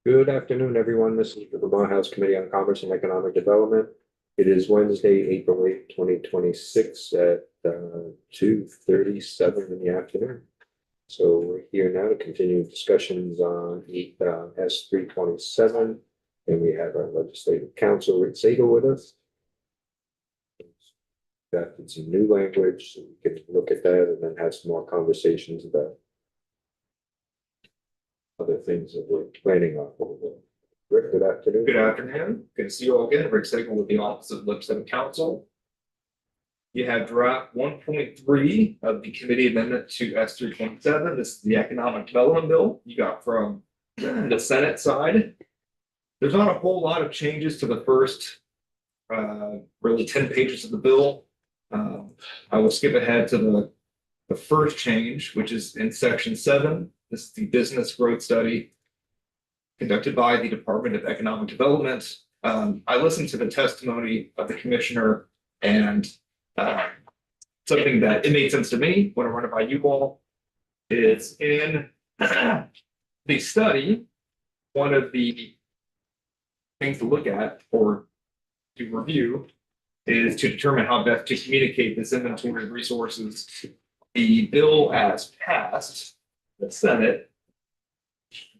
Good afternoon, everyone. This is the Vermont House Committee on Commerce and Economic Development. It is Wednesday, April 8th, 2026 at 2:37 in the afternoon. So we're here now to continue discussions on S 327. And we have our legislative counsel, Rick Sagal, with us. Drafted some new language, so we can look at that and then have some more conversations about other things that we're planning on. Rick, good afternoon. Good afternoon. Good to see you all again. Rick Sagal with the Office of Legislative Counsel. You have draft 1.3 of the committee amendment to S 327. This is the Economic Development Bill you got from the Senate side. There's not a whole lot of changes to the first really 10 pages of the bill. I will skip ahead to the first change, which is in section 7. This is the business growth study conducted by the Department of Economic Development. I listened to the testimony of the commissioner, and something that it made sense to me when I run it by you all is in the study. One of the things to look at or to review is to determine how best to communicate this inventory of resources. The bill as passed the Senate,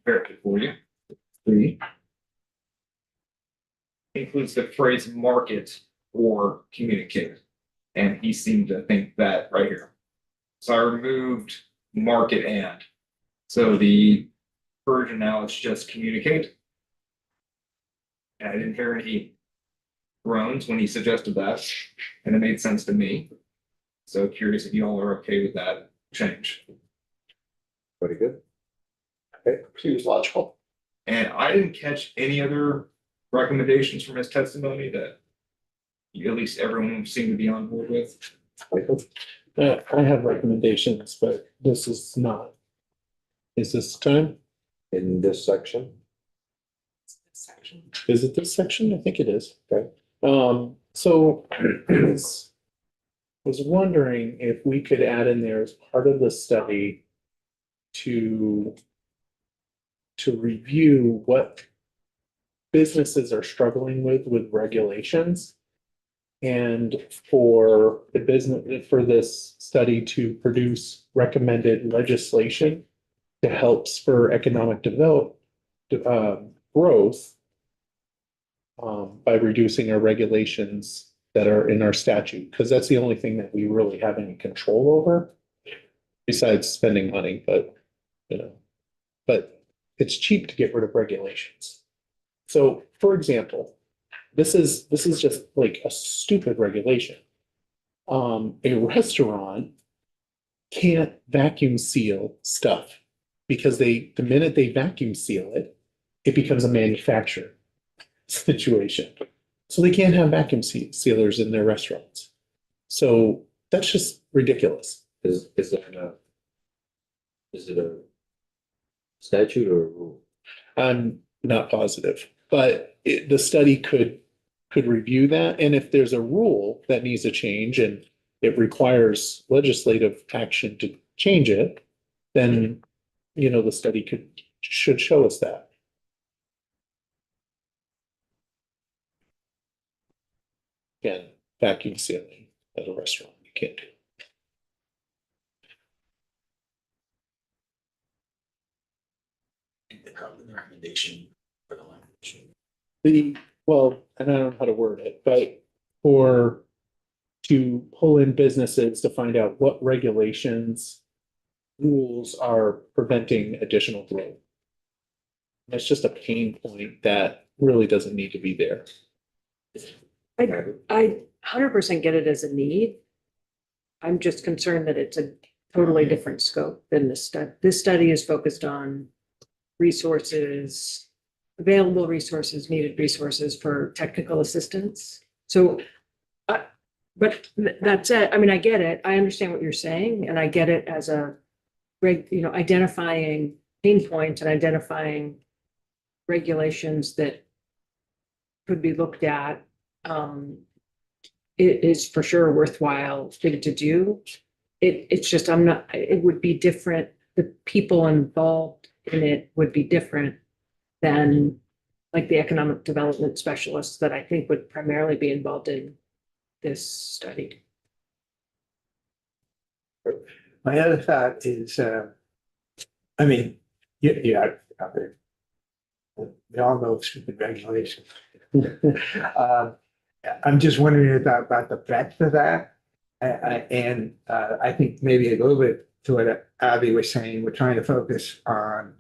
prepare it for you. Includes the phrase market or communicate. And he seemed to think that right here. So I removed market and. So the version now is just communicate. And I didn't hear any groans when he suggested that. And it made sense to me. So curious if you all are okay with that change. Very good. Seems logical. And I didn't catch any other recommendations from his testimony that at least everyone seemed to be on board with. Michael? I have recommendations, but this is not. Is this time? In this section, Is it this section? I think it is. Okay. So I was wondering if we could add in there as part of the study to review what businesses are struggling with regulations. And for the business, for this study to produce recommended legislation to help spur economic growth by reducing our regulations that are in our statute, because that's the only thing that we really have any control over besides spending money, but it's cheap to get rid of regulations. So, for example, this is just like a stupid regulation. A restaurant can't vacuum seal stuff because the minute they vacuum seal it, it becomes a manufacturer situation. So they can't have vacuum sealers in their restaurants. So that's just ridiculous. is it a statute or a rule? I'm not positive, but the study could review that. And if there's a rule that needs a change and it requires legislative action to change it, then, the study should show us that. Again, vacuum sealing at a restaurant, you can't do. The recommendation for the language. Well, and I don't know how to word it, but to pull in businesses to find out what regulations, rules are preventing additional growth. That's just a pain point that really doesn't need to be there. I 100% get it as a need. I'm just concerned that it's a totally different scope than this study. This study is focused on resources, available resources, needed resources for technical assistance. So, but that said, I mean, I get it. I understand what you're saying, and I get it as identifying pain points and identifying regulations that could be looked at. It is for sure a worthwhile thing to do. It's just, it would be different. The people involved in it would be different than like the economic development specialists that I think would primarily be involved in this study. My other thought is, I mean, yeah, out there. We all know stupid regulations. I'm just wondering about the breadth of that. And I think maybe a little bit to what Abby was saying, we're trying to focus on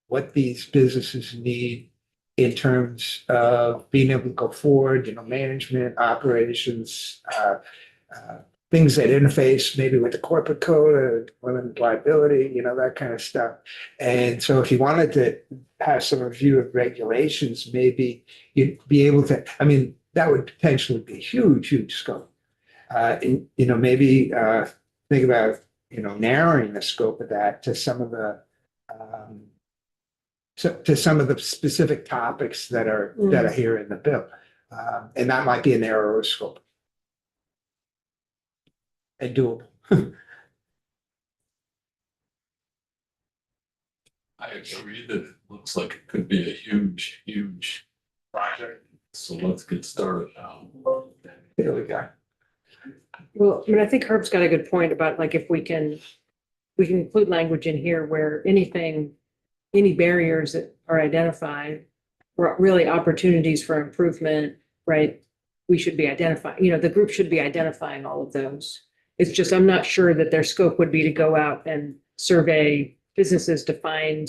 what these businesses need in terms of being able to go forward, management, operations, things that interface maybe with the corporate code or limited liability, that kind of stuff. And so if you wanted to have some review of regulations, maybe you'd be able to, I mean, that would potentially be huge, huge scope. Maybe think about, narrowing the scope of that to some of the specific topics that are here in the bill. And that might be a narrower scope. And doable. I agree that it looks like it could be a huge, huge project. So let's get started now. There we go. Well, I mean, I think Herb's got a good point about like if we can include language in here where any barriers that are identified, or really opportunities for improvement, right? We should be identifying, the group should be identifying all of those. It's just, I'm not sure that their scope would be to go out and survey businesses to find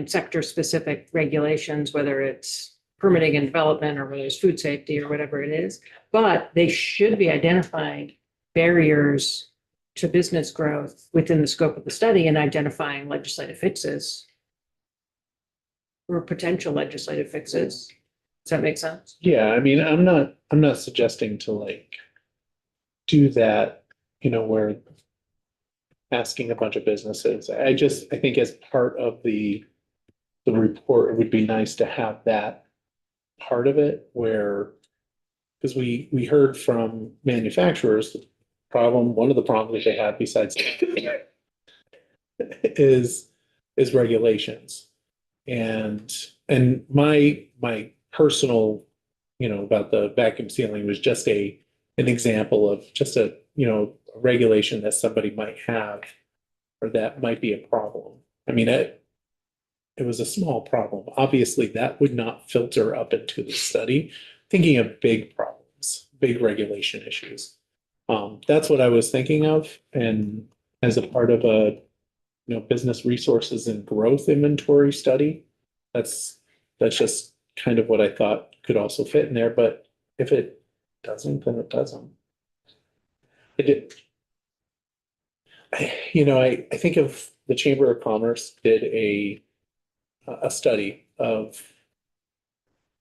sector-specific regulations, whether it's permitting and development or whether it's food safety or whatever it is. But they should be identifying barriers to business growth within the scope of the study and identifying legislative fixes or potential legislative fixes. Does that make sense? Yeah, I mean, I'm not suggesting to like do that, where asking a bunch of businesses. I think as part of the report, it would be nice to have that part of it where, because we heard from manufacturers, one of the problems they have besides is regulations. And my personal, about the vacuum sealing was just an example of just a regulation that somebody might have or that might be a problem. I mean, it was a small problem. Obviously, that would not filter up into the study. Thinking of big problems, big regulation issues. That's what I was thinking of. And as a part of a business resources and growth inventory study, that's just kind of what I thought could also fit in there. But if it doesn't, then it doesn't. I think of the Chamber of Commerce did a study of,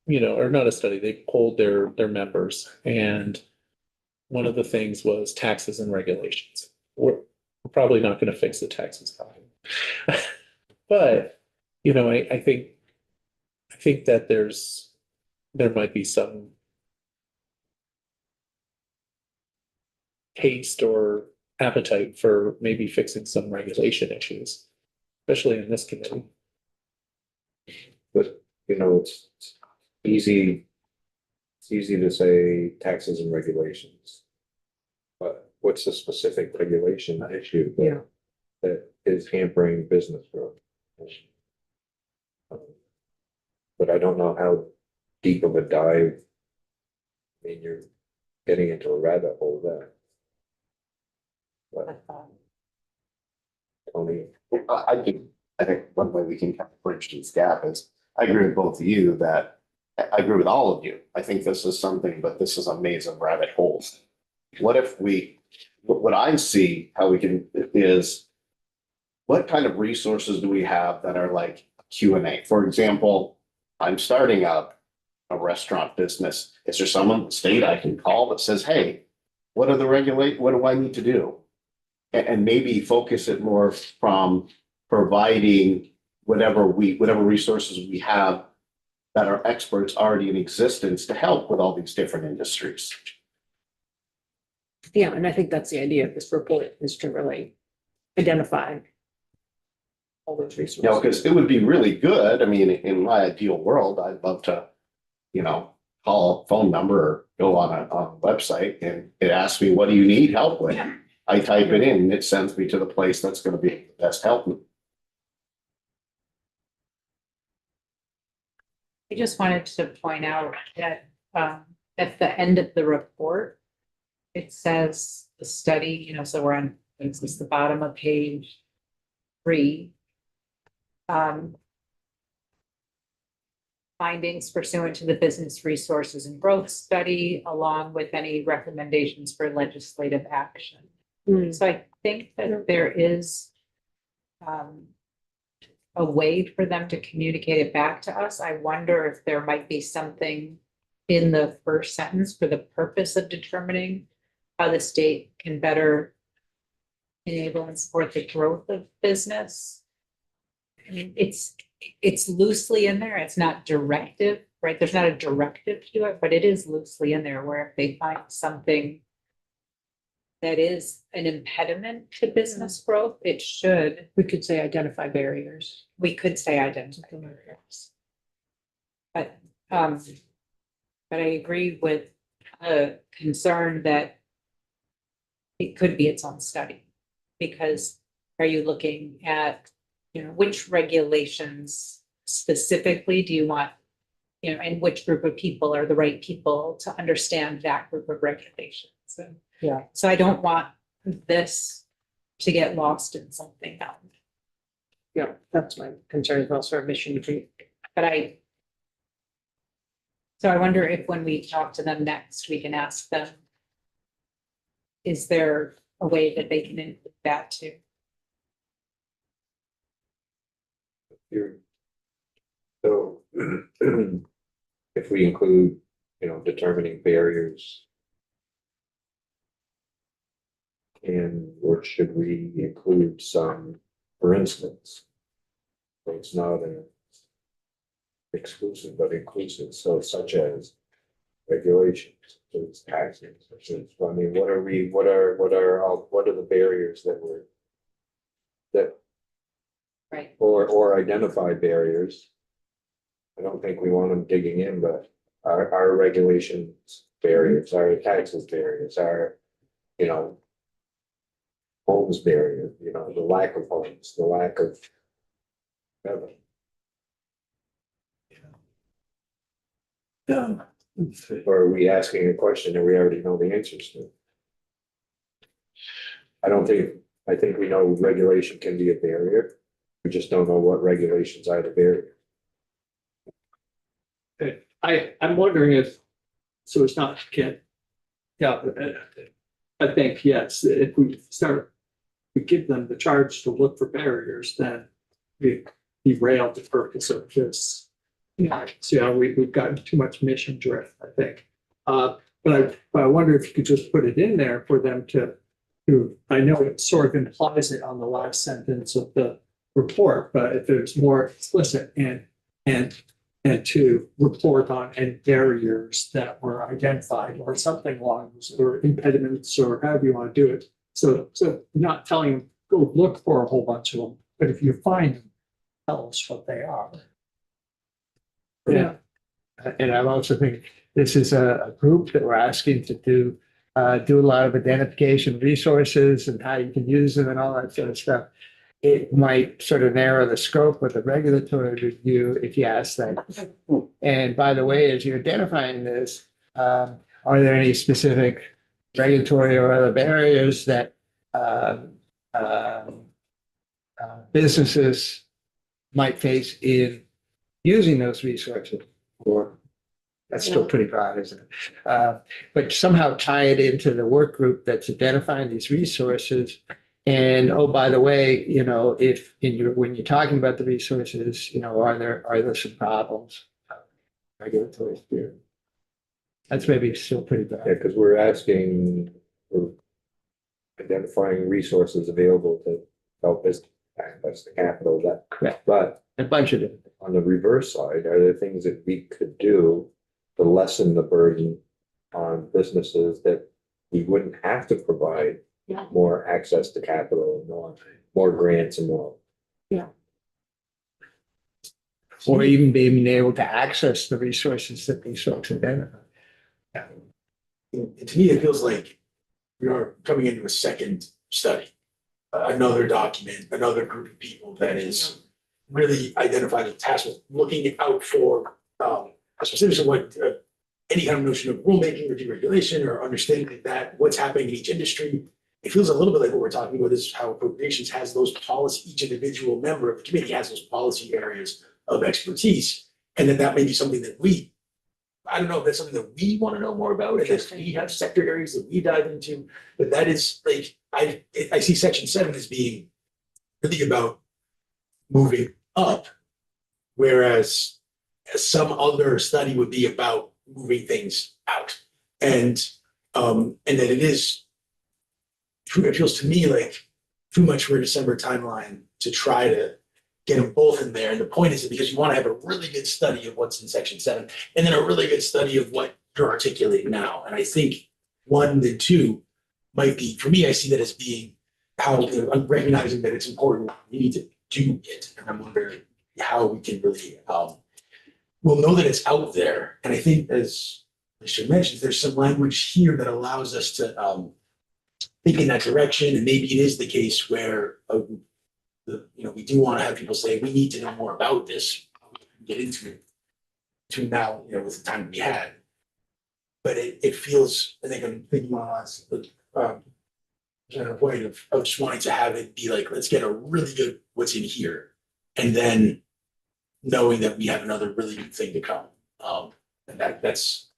or not a study, they polled their members, and one of the things was taxes and regulations. We're probably not going to fix the taxes problem. But, I think that there might be some taste or appetite for maybe fixing some regulation issues, especially in this committee. But, it's easy to say taxes and regulations. But what's the specific regulation issue that is hampering business growth? But I don't know how deep of a dive. I mean, you're getting into a rabbit hole there. But, Tony, I think one way we can kind of bridge this gap is, I agree with both of you that, I agree with all of you. I think this is something, but this is a maze of rabbit holes. What if what I see how we can is, what kind of resources do we have that are like Q&A? For example, I'm starting up a restaurant business. Is there someone in the state I can call that says, hey, what do I need to do? And maybe focus it more from providing whatever resources we have that are experts already in existence to help with all these different industries. Yeah, and I think that's the idea of this report, is to really identify all those You know, resources. because it would be really good. I mean, in my ideal world, I'd love to, call a phone number or go on a website and it asks me, what do you need help with? I type it in and it sends me to the place that's gonna be the best help. I just wanted to point out that at the end of the report, it says the study, so we're on, this is the bottom of page 3. Findings pursuant to the Business Resources and Growth Study, along with any recommendations for legislative action. So I think that there is a way for them to communicate it back to us. I wonder if there might be something in the first sentence for the purpose of determining how the state can better enable and support the growth of business. I mean, it's loosely in there. It's not directive, right? There's not a directive to it, but it is loosely in there where if they find something that is an impediment to business growth, it should, We could say identify barriers. we could say identify barriers. But I agree with the concern that it could be its own study. Because are you looking at, which regulations specifically do you want, and which group of people are the right people to understand that group of regulations? And Yeah. so I don't want this to get lost in something else. Yeah, that's my concern as well, sort of mission creep. But so I wonder if when we talk to them next, we can ask them, is there a way that they can include that too? So if we include, determining barriers. Or should we include some, for instance? So it's not an exclusive, but inclusive, so such as regulations, so it's taxes, such as, I mean, what are the barriers that we're. That, Right. or identify barriers. I don't think we want them digging in, but our regulations barriers, our taxes barriers, our, homes barrier, the lack of homes, the lack of. Or are we asking a question that we already know the answers to? I think we know regulation can be a barrier. We just don't know what regulations are the barrier. I'm wondering if, so it's not, yeah, I think, yes, if we give them the charge to look for barriers, then we derail the purpose of this. So we've gotten too much mission drift, I think. But I wonder if you could just put it in there for them to, I know it sort of implies it on the last sentence of the report, but if it's more explicit and to report on any barriers that were identified or something along those, or impediments, or however you want to do it. So not telling them, go look for a whole bunch of them, but if you find them, tell us what they are. Yeah. And I also think this is a group that we're asking to do a lot of identification resources and how you can use them and all that sort of stuff. It might sort of narrow the scope of the regulatory review if you ask that. And by the way, as you're identifying this, are there any specific regulatory or other barriers that businesses might face in using those resources? Or that's still pretty broad, isn't it? But somehow tie it into the work group that's identifying these resources. And oh, by the way, if when you're talking about the resources, are there some problems? Regulatory spirit. That's maybe still pretty bad. Yeah, because we're asking for identifying resources available to help us access the capital. That Correct. But A bunch of it. on the reverse side, are there things that we could do to lessen the burden on businesses that we wouldn't have to provide more access to capital, more grants and more? Yeah. or even being able to access the resources that these folks identify. And to me, it feels like we are coming into a second study. Another document, another group of people that is really identified as tasked with looking out for specifics of what any kind of notion of rulemaking or deregulation or understanding that what's happening in each industry. It feels a little bit like what we're talking about is how appropriations has those policy, each individual member of the committee has those policy areas of expertise. And that may be something that I don't know if that's something that we want to know more about, and that we have sector areas that we dive into, but that is like, I see section 7 as being really about moving up. Whereas some other study would be about moving things out. And that it feels to me like too much for a December timeline to try to get them both in there. And the point is that because you want to have a really good study of what's in section 7, and then a really good study of what you're articulating now. And I think 1 and 2 might be, for me, I see that as being how I'm recognizing that it's important. We need to do it. And I'm wondering how we can really, we'll know that it's out there. And I think, as I should mention, there's some language here that allows us to think in that direction. And maybe it is the case where we do want to have people say, we need to know more about this, get into it to now, with the time to be had. But it feels, I think I'm thinking on a point of just wanting to have it be like, let's get a really good what's in here. And then knowing that we have another really good thing to come. And that's,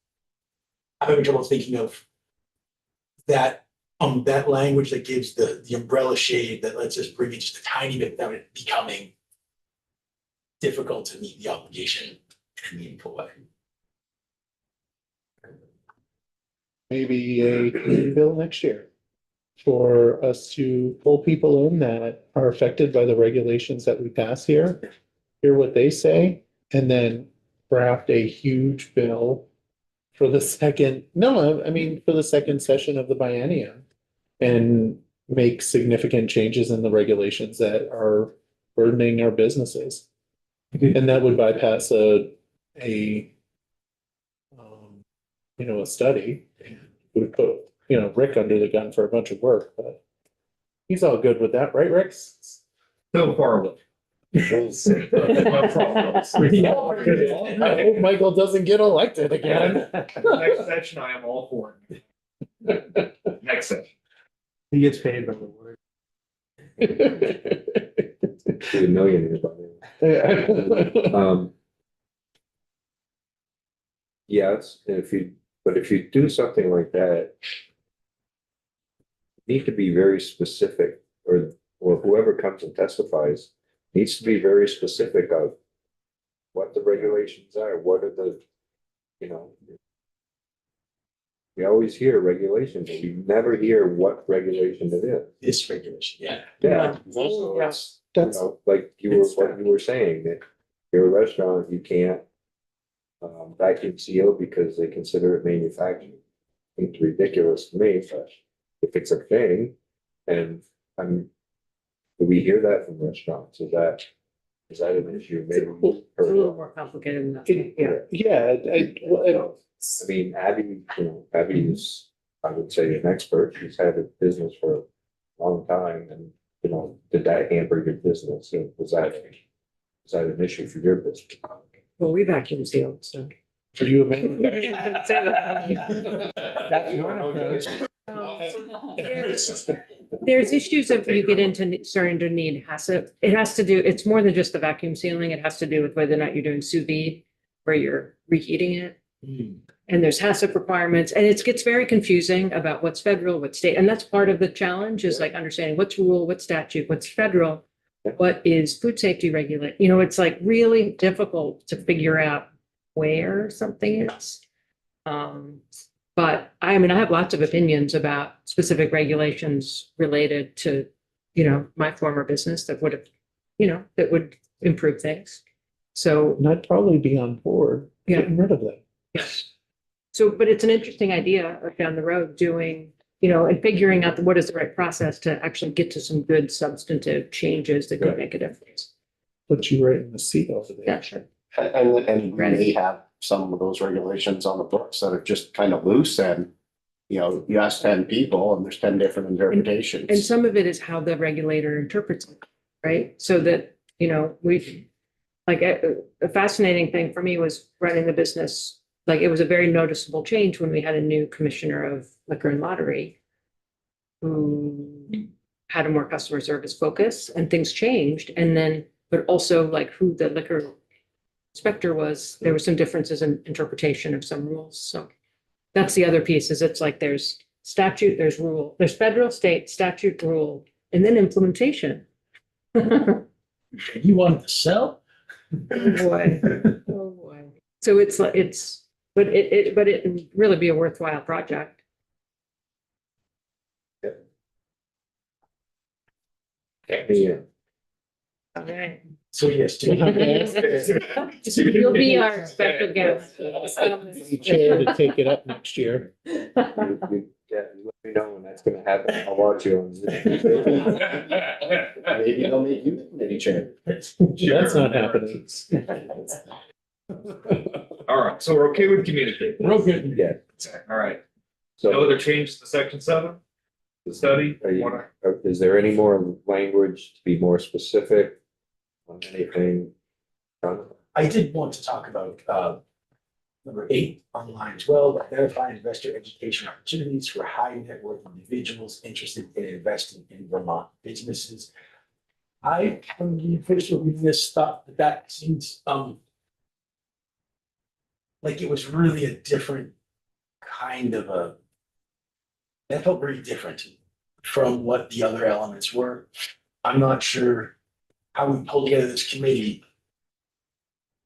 I'm having trouble thinking of that language that gives the umbrella shade that lets us bring in just a tiny bit without it becoming difficult to meet the obligation in a meaningful way. Maybe a clean bill next year for us to pull people in that are affected by the regulations that we pass here, hear what they say, and then draft a huge bill for the second session of the biennium and make significant changes in the regulations that are burdening our businesses. And that would bypass a study. It would put, Rick under the gun for a bunch of work, but he's all good with that, right, Rick? So far away. I hope Michael doesn't get elected again. Next section, I am all for it. Next section. He gets paid by the word. Be a millionaire by then. Yes, if you do something like that, you need to be very specific, or whoever comes and testifies needs to be very specific of what the regulations are, what are the, we always hear regulations, but we never hear what regulation it is. This regulation, yeah. Yeah. Oh, yes. Like what you were saying, that you're a restaurant, you can't vacuum seal because they consider it manufactured. It's ridiculous to me, but if it's a thing, and do we hear that from restaurants? Is that an issue? Maybe. It's a little more complicated than that. Yeah. I mean, Abby is, I would say, an expert. She's had a business for a long time, and did that hamper your business? Was that an issue for your business? Well, we vacuum sealed, so. Are you a man? There's issues if you get into starting to need it's more than just the vacuum sealing. It has to do with whether or not you're doing sous vide, where you're reheating it. And there's HACCP requirements, and it gets very confusing about what's federal, what's state. And that's part of the challenge, is like understanding what's rule, what's statute, what's federal, what is food safety regulate. It's like really difficult to figure out where something is. But I have lots of opinions about specific regulations related to, my former business that would have, that would improve things. So And I'd probably be on board getting rid of them. yes. So, but it's an interesting idea down the road doing, and figuring out what is the right process to actually get to some good substantive changes that could Right. make a difference. put you right in the seat over there. Yeah, sure. And we may have some of those regulations on the books that are just kind of loose and, you know, you ask 10 people and there's 10 different interpretations. And some of it is how the regulator interprets it, right? So that, you know, we've, like, a fascinating thing for me was running the business. Like, it was a very noticeable change when we had a new commissioner of liquor and lottery who had a more customer service focus, and things changed. And then, but also like who the liquor inspector was, there were some differences in interpretation of some rules. So that's the other piece, is it's like there's statute, there's rule, there's federal, state, statute, rule, and then implementation. Oh You wanted to sell? boy, oh boy. So it's like, but it would really be a worthwhile project. Yeah. Okay. So yes. You'll be our special guest. Chair to take it up next year. Yeah, you let me know when that's gonna happen. I'll watch you on Zoom. Maybe they'll make you the committee chair. That's not happening. All right, so we're okay with communicating. Real good. Yeah, All right, no so other changes to section 7? The study? is there any more language to be more specific on anything? I did want to talk about number 8 on line 12, identify investor education opportunities for high net worth individuals interested in investing in Vermont businesses. When you finished reading this stuff, that seems like it was really a different kind of that felt very different from what the other elements were. I'm not sure how we pull together this committee.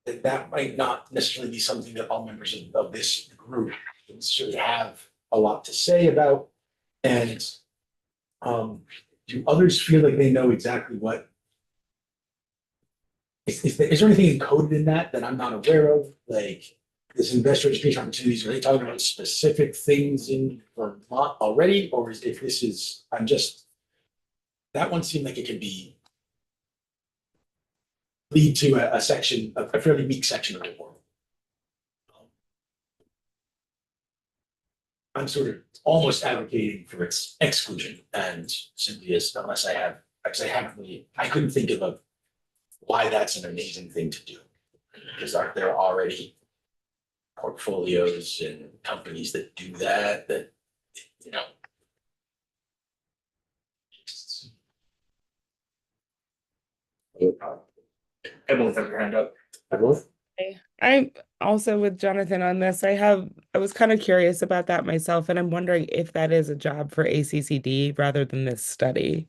That might not necessarily be something that all members of this group should have a lot to say about. And do others feel like they know exactly what? Is there anything encoded in that I'm not aware of? Like this investor education opportunities, are they talking about specific things in Vermont already? Or if this is, that one seemed like it could be lead to a section, a fairly weak section of the report. I'm sort of almost advocating for its exclusion and simply as, unless I have, because I couldn't think of why that's an amazing thing to do. Because aren't there already portfolios and companies that do that, you know. Emily, have your hand up. I'm also with Jonathan on this. I was kind of curious about that myself, and I'm wondering if that is a job for ACCD rather than this study.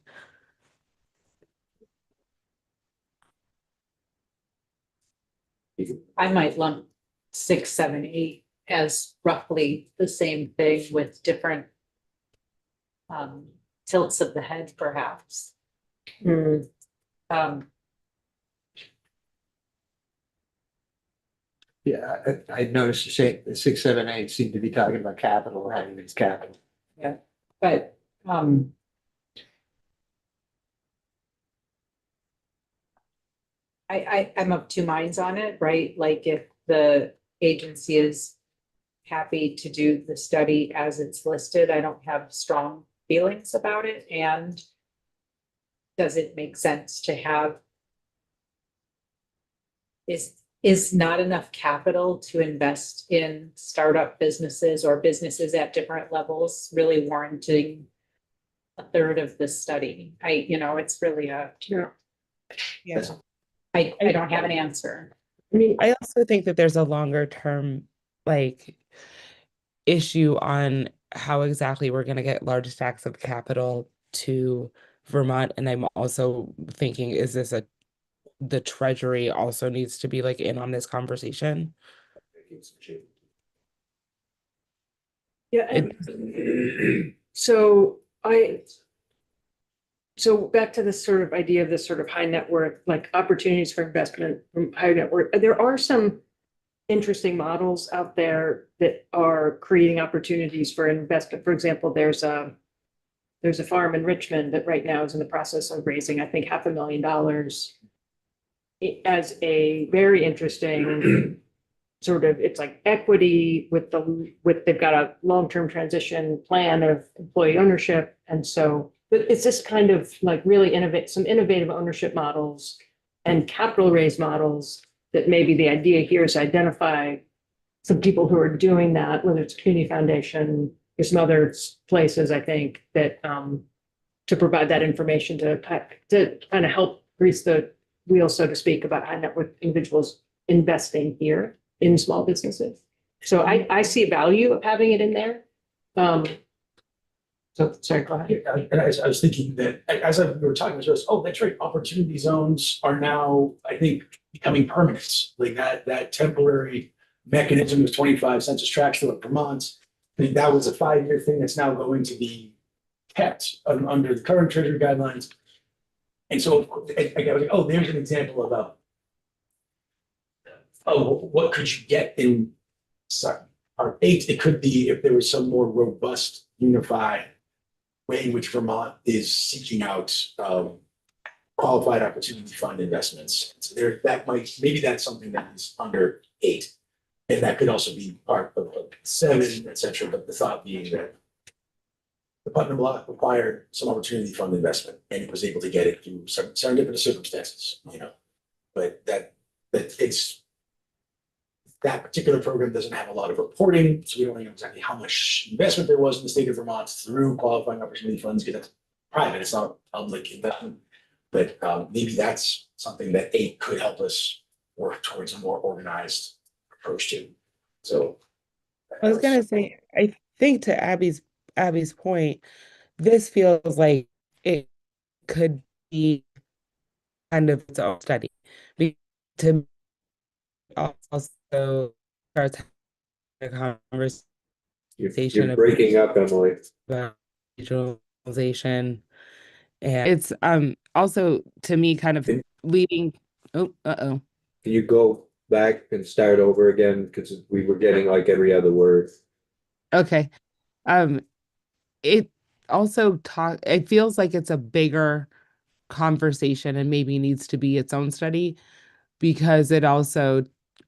I might lump 6, 7, 8 as roughly the same thing with different tilts of the head, perhaps. Yeah, I noticed the same, the 6, 7, 8 seem to be talking about capital, having its capital. But I'm of two minds on it, right? Like if the agency is happy to do the study as it's listed, I don't have strong feelings about it. And does it make sense to have is not enough capital to invest in startup businesses or businesses at different levels really warranting a third of the study? It's really I don't have an answer. I mean, I also think that there's a longer term issue on how exactly we're going to get large stacks of capital to Vermont. And I'm also thinking, is this the Treasury also needs to be in on this conversation? Yeah. So back to this sort of idea of this sort of high net worth, opportunities for investment from high net worth. There are some interesting models out there that are creating opportunities for investment. For example, there's a farm in Richmond that right now is in the process of raising, I think, $500,000 as a very interesting sort of, it's like equity they've got a long-term transition plan of employee ownership. And so, but it's this kind of like really some innovative ownership models and capital raise models that maybe the idea here is to identify some people who are doing that, whether it's community foundation, there's some other places, I think, that to provide that information to kind of help grease the wheel, so to speak, about high net worth individuals investing here in small businesses. So I see value of having it in there. So, sorry, go ahead. Yeah, and I was thinking that as we were talking, I was, oh, that's right, opportunity zones are now, I think, becoming permanent. Like that temporary mechanism of 25 census tracts to Vermont. I think that was a 5-year thing that's now going to be kept under the current treasury guidelines. And so I was like, oh, there's an example of what could you get in our 8? It could be if there was some more robust, unified way in which Vermont is seeking out qualified opportunity fund investments. So maybe that's something that is under 8. And that could also be part of 7, et cetera. But the thought being that the Putnam Block required some opportunity fund investment, and it was able to get it through serendipitous circumstances, But that particular program doesn't have a lot of reporting, so we don't know exactly how much investment there was in the state of Vermont through qualifying opportunity funds, because that's private, it's not public investment. But maybe that's something that 8 could help us work towards a more organized approach to. So I was gonna say, I think to Abby's point, this feels like it could be kind of its own study. To also starts a conversation You're breaking up, Emily. about regionalization. And it's also to me kind of leading. Can you go back and start over again? Because we were getting like every other word. Okay. It also it feels like it's a bigger conversation and maybe needs to be its own study, because it also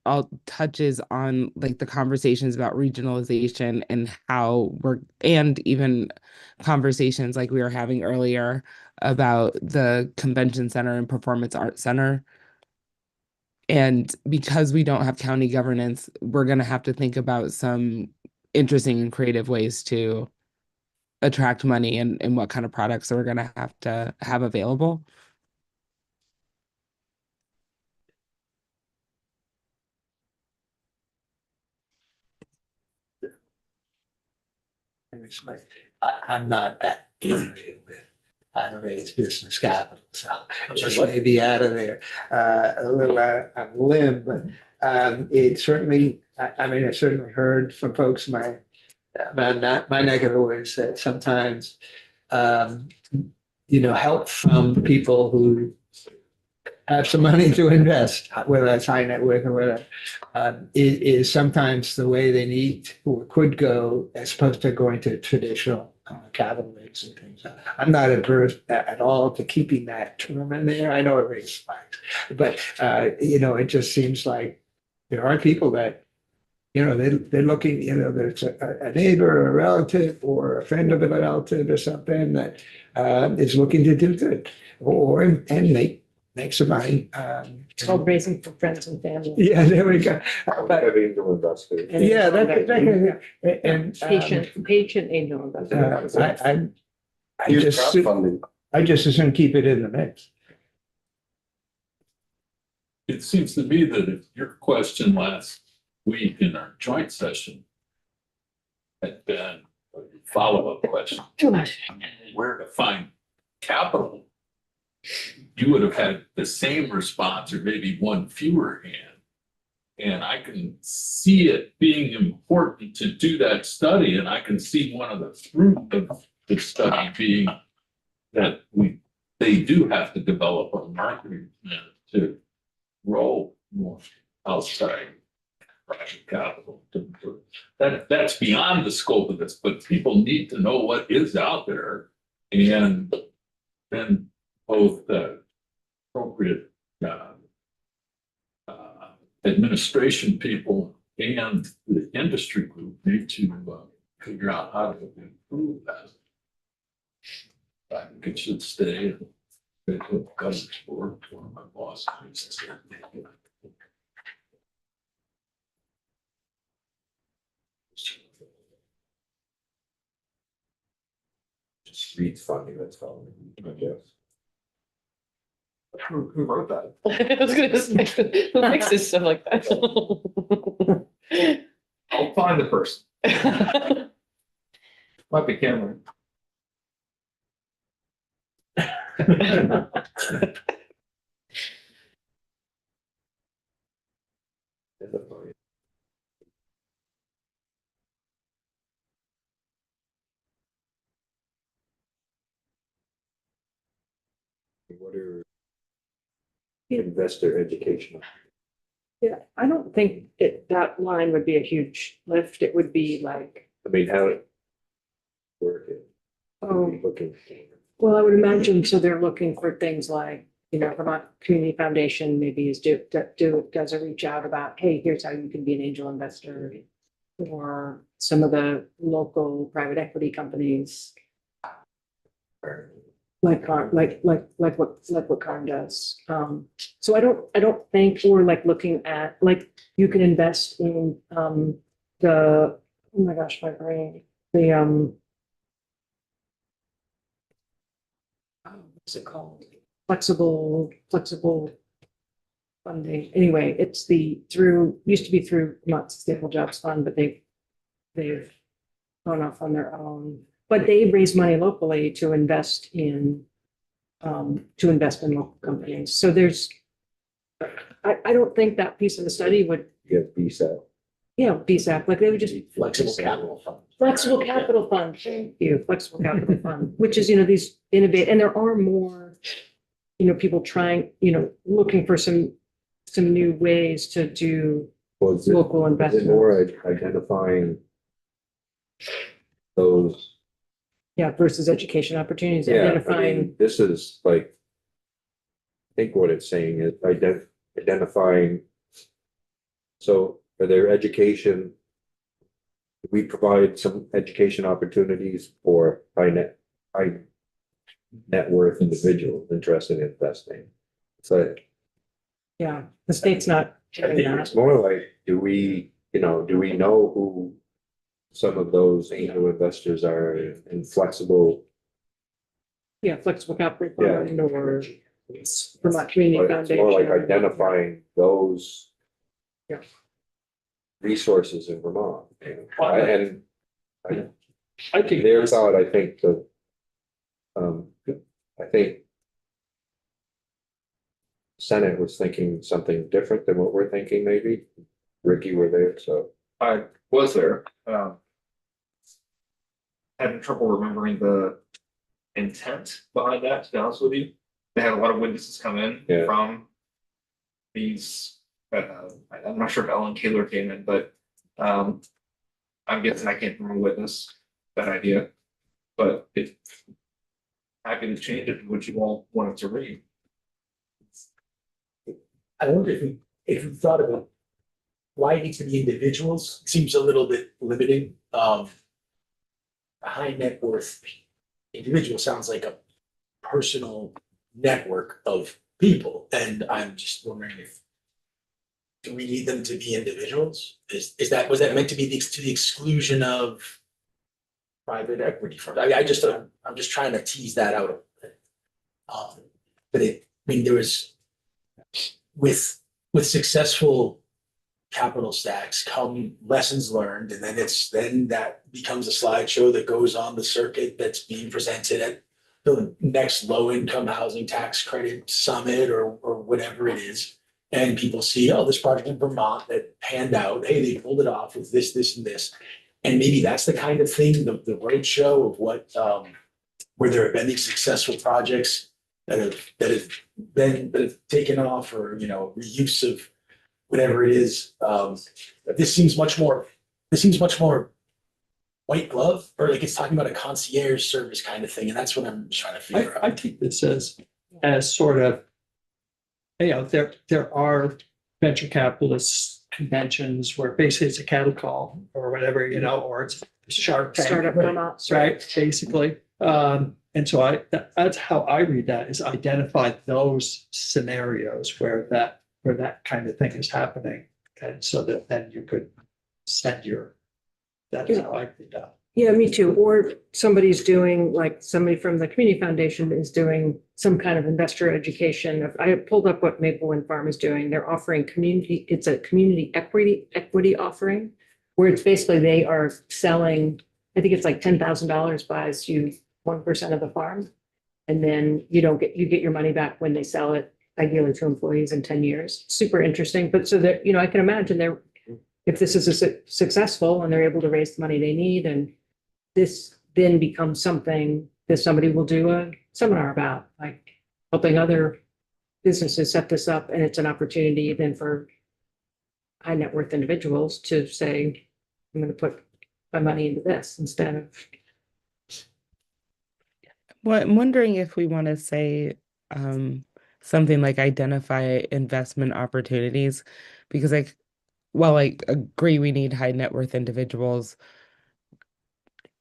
all touches on like the conversations about regionalization and and even conversations like we were having earlier about the convention center and performance arts center. And because we don't have county governance, we're going to have to think about some interesting and creative ways to attract money and what kind of products we're going to have available. I'm not that innovative with how to raise business capital, so just maybe out of there, a little on a limb, but it certainly, I mean, I certainly heard from folks in my neck of the woods that sometimes, help from people who have some money to invest, whether that's high net worth or whatever, is sometimes the way they need or could go, as opposed to going to traditional capital rates and things. I'm not adverse at all to keeping that term in there. I know it raises flags, but it just seems like there are people that, they're looking, there's a neighbor or a relative or a friend of a relative or something that is looking to do good and make some money. It's called raising for friends and family. Yeah, there we go. But, Having angel investors. yeah, that and Patient angel investors. I just crowdfunding. I just as soon keep it in the mix. It seems to me that if your question last week in our joint session had been a follow-up question, Too much. where to find capital, you would have had the same response or maybe one fewer hand. And I can see it being important to do that study, and I can see one of the fruit of the study being that they do have to develop a marketing plan to grow more outside private capital. That's beyond the scope of this, but people need to know what is out there, and then both the appropriate administration people and the industry group need to figure out how to improve that. I think it should stay. Government board, one of my bosses. Just reads funny, that's all, I guess. Who wrote that? I was gonna say, who fixes stuff like that? I'll find the person. Might be Cameron. What are Yeah. investor education? Yeah, I don't think that line would be a huge lift. It would be like, I mean, how it work it? oh, Looking for. well, I would imagine, so they're looking for things like, you know, Vermont Community Foundation maybe does a reach out about, hey, here's how you can be an angel investor. Or some of the local private equity companies. Like what Karn does. So I don't think, or like looking at, like, you can invest in, oh my gosh, my brain, what's it called? Flexible funding. Anyway, it's used to be through Vermont Sustainable Jobs Fund, but they've gone off on their own. But they raise money locally to invest in local companies. So I don't think that piece of the study would, You have BSAP. BSAP, like they would just. Flexible capital fund. Flexible Capital Fund, thank you, Flexible Capital Fund, which is, these innovate, and there are more, people trying, looking for some new ways to do Well, is it, local is it investment. more identifying those? Yeah, versus education opportunities, Yeah, I identifying, mean, this is like, I think what it's saying is identifying. So are there education? We provide some education opportunities for high net worth individuals interested in investing. So yeah, the state's not I doing think that. it's more like, do we know who some of those angel investors are in flexible? Yeah, Flexible Capital Yeah. Fund or Vermont Community But it's more like Foundation. identifying those. Yeah. Resources in Vermont. Well, And I think. their thought, I think I think Senate was thinking something different than what we're thinking, maybe. Ricky were there, so. I was there, having trouble remembering the intent behind that, to be honest with you. They had a lot of witnesses come in Yeah. from these, I'm not sure if Ellen Kaler came in, but, I'm guessing I can't remember witness that idea. But if happy to change it, what you all wanted to read. I wonder if you thought about why it needs to be individuals, it seems a little bit limiting. A high net worth individual sounds like a personal network of people, and I'm just wondering if do we need them to be individuals? Was that meant to be to the exclusion of private equity firms? I'm just trying to tease that out a bit. But there was with successful capital stacks come lessons learned, and then that becomes a slideshow that goes on the circuit that's being presented at the next low income housing tax credit summit or whatever it is. And people see, oh, this project in Vermont that panned out, hey, they pulled it off with this, and this. And maybe that's the kind of thing, the roadshow of what where there have been these successful projects that have taken off, or reuse of whatever it is. This seems much more white glove, or like it's talking about a concierge service kind of thing, and that's what I'm trying to figure out. I take this as sort of, there are venture capitalist conventions where basically it's a cattle call or whatever, you know, or it's Shark Tank. Startup Vermont. Right, basically. And so that's how I read that, is identify those scenarios where that kind of thing is happening. And so that then you could send that's how I read that. Yeah, me too. Or somebody's doing, like somebody from the community foundation is doing some kind of investor education. I pulled up what Maple Wind Farm is doing. They're offering it's a community equity offering, where it's basically they are selling, I think it's like $10,000 buys you 1% of the farm. And then you get your money back when they sell it, ideally to employees in 10 years. Super interesting. But so that, I can imagine if this is successful and they're able to raise the money they need, and this then becomes something that somebody will do a seminar about, like helping other businesses set this up. And it's an opportunity then for high net worth individuals to say, I'm going to put my money into this instead of. Well, I'm wondering if we want to say something like identify investment opportunities, because while I agree we need high net worth individuals,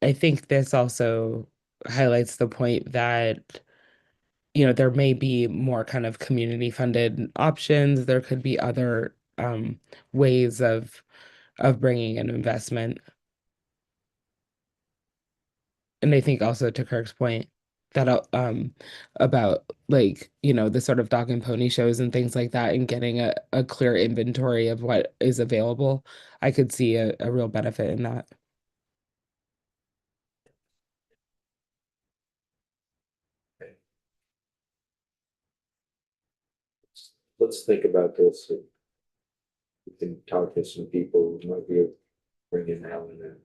I think this also highlights the point that, there may be more kind of community funded options. There could be other ways of bringing in investment. And I think also to Kirk's point that about the sort of dog and pony shows and things like that, and getting a clear inventory of what is available, I could see a real benefit in that. Let's think about this. We can talk to some people who might be able to bring in now and then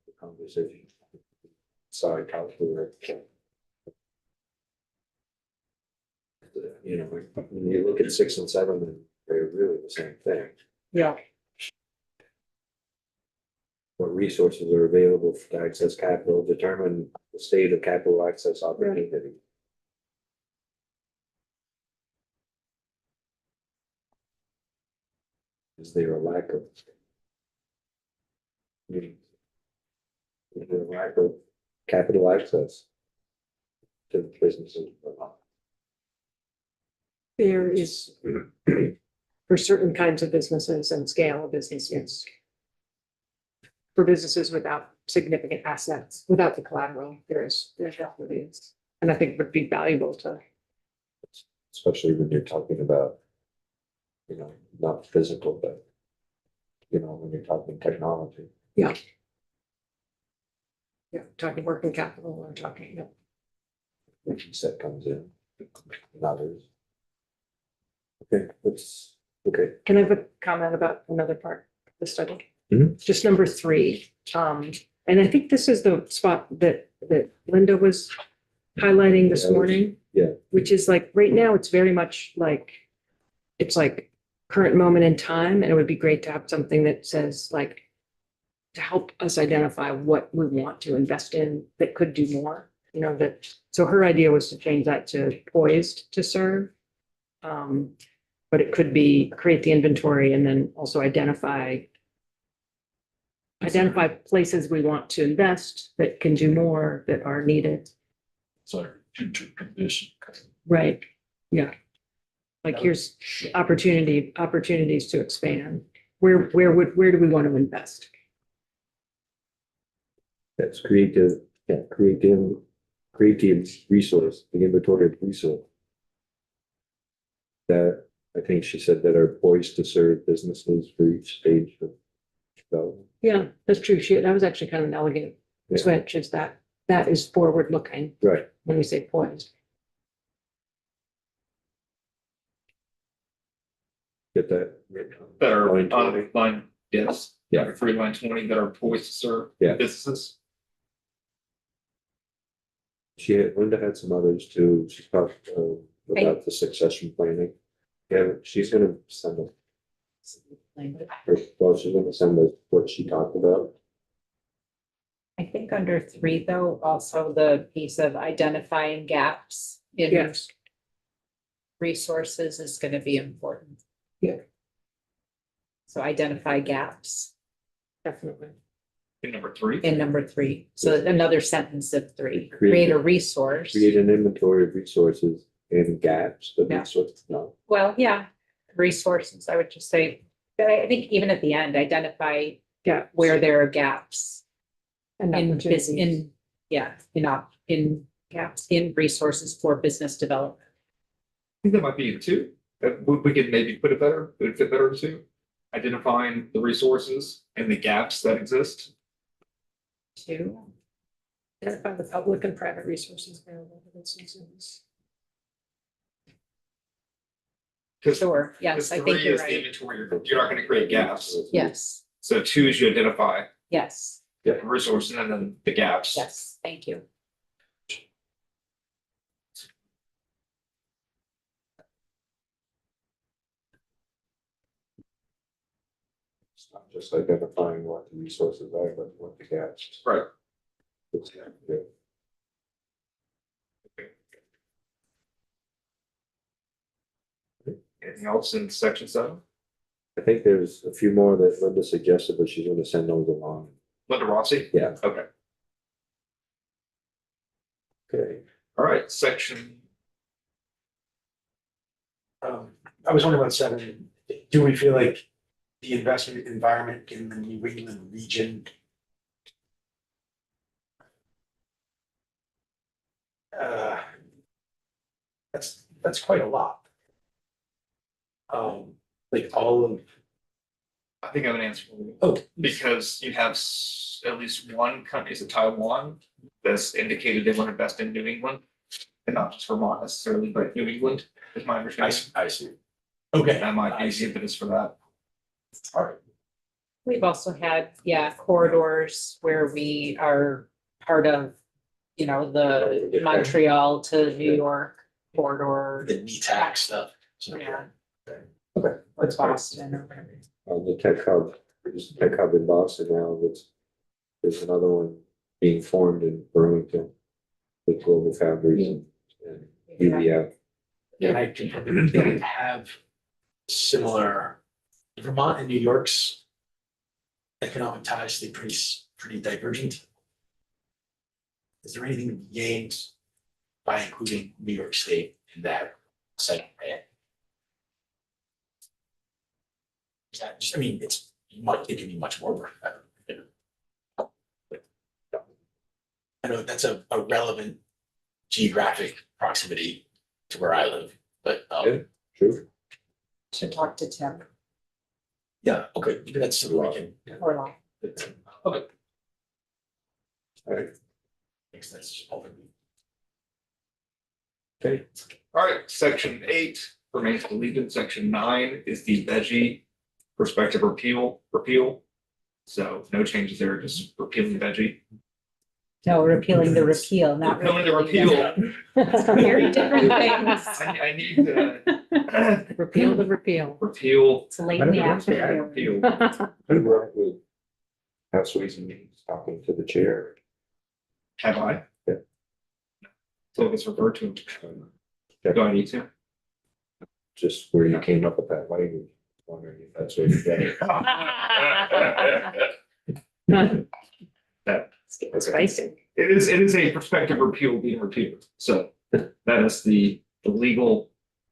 the conversation. Sorry, talk to her. When you look at 6 and 7, they're really the same thing. Yeah. What resources are available to access capital, determine the state of capital access opportunity. Is there a lack of? Is there a lack of capital access to businesses? There is for certain kinds of businesses and scale of businesses. For businesses without significant assets, without the collateral, there definitely is. And I think it would be valuable to. Especially when you're talking about, not physical, but, when you're talking technology. Yeah. Yeah, talking working capital or talking, If you set comes in, and others. Okay, Can I have a comment about another part of the study? Mhm. Just number 3. And I think this is the spot that Linda was highlighting this Yeah, morning. yeah. Which is like, right now, it's very much like, it's like current moment in time. And it would be great to have something that says like, to help us identify what we want to invest in that could do more, so her idea was to change that to poised to serve. But it could be create the inventory and then also identify places we want to invest that can do more, that are needed. So future condition. Right. Yeah. Like here's opportunities to expand. Where do we want to invest? That's creative resource, the inventory of resource. That I think she said that are poised to serve businesses for each stage of development. Yeah, that's true. That was actually kind of an elegant Yeah. switch, is that is forward looking Right. when we say poised. Get that. That are Line 20. on line, yes, Yeah. 3 line 20 that are poised to serve Yeah. businesses. Linda had some others too. She talked about the succession planning. Yeah, she's gonna send us, she's gonna send us what she talked about. I think under 3, though, also the piece of identifying gaps in Yes. resources is gonna be important. Yeah. So identify gaps Definitely. In number 3. in number 3. So another sentence of 3, Create- create a resource. Create an inventory of resources and gaps, the Yeah. resources, no. Well, yeah, resources, I would just say, but I think even at the end, identify Yeah. where there are gaps And in opportunities. in gaps in resources for business development. I think that might be 2. We could maybe put it better, it would fit better in 2. Identifying the resources and the gaps that exist. 2. Identify the public and private resources available for businesses. Because Sure, yes, I think 3 you're is the right. inventory, you're not gonna create gaps. Yes, So 2 is you identify yes, the resources and then the gaps. yes, thank you. It's not just identifying what the resources are, but what the gaps. Right. Yeah. Anything else in section 7? I think there's a few more that Linda suggested, but she's gonna send those along. Linda Rossi? Yeah. Okay, Okay. all right, section, I was wondering about 7, do we feel like the investment environment in the New England region that's quite a lot. Like all of, I think I have an answer for you. oh, Because you have at least one company, is it Taiwan, that's indicated they want to invest in New England. And not just Vermont necessarily, but New England, is my I understanding. see, I see. Okay. That might be I the see. impetus for that. All right. We've also had, corridors where we are part of, the Montreal to New York corridor. The NETAC stuff. So, Yeah. Okay. Or Boston or whatever. The tech hub, there's a tech hub in Boston now, there's another one being formed in Burlington. With Global Foundries and UVF. And I think they have similar, Vermont and New York's economic ties, they pretty divergent. Is there anything to be gained by including New York State in that segment? Is that just, I mean, it can be much more work. I know that's a relevant geographic proximity to where I live, but Yeah. True. Should talk to Tim yeah, okay, maybe that's something we can. or Long. Okay. All right. Makes sense. Over. Okay. All right, section 8 remains deleted. Section 9 is the veggie perspective repeal. So no changes there, just repealing veggie. No, repealing the repeal, not Repealing the repealing. repeal. Very different things. I need to Repeal the repeal. repeal. It's late in the afternoon. Repeal. Good work with House Ways and Means talking to the chair. Have I? Yeah. So it's referred to. Do I need to? Just where you came up with that language, wondering if that's where you get it. It's getting spicy. It is a prospective repeal being repealed, so that is the legal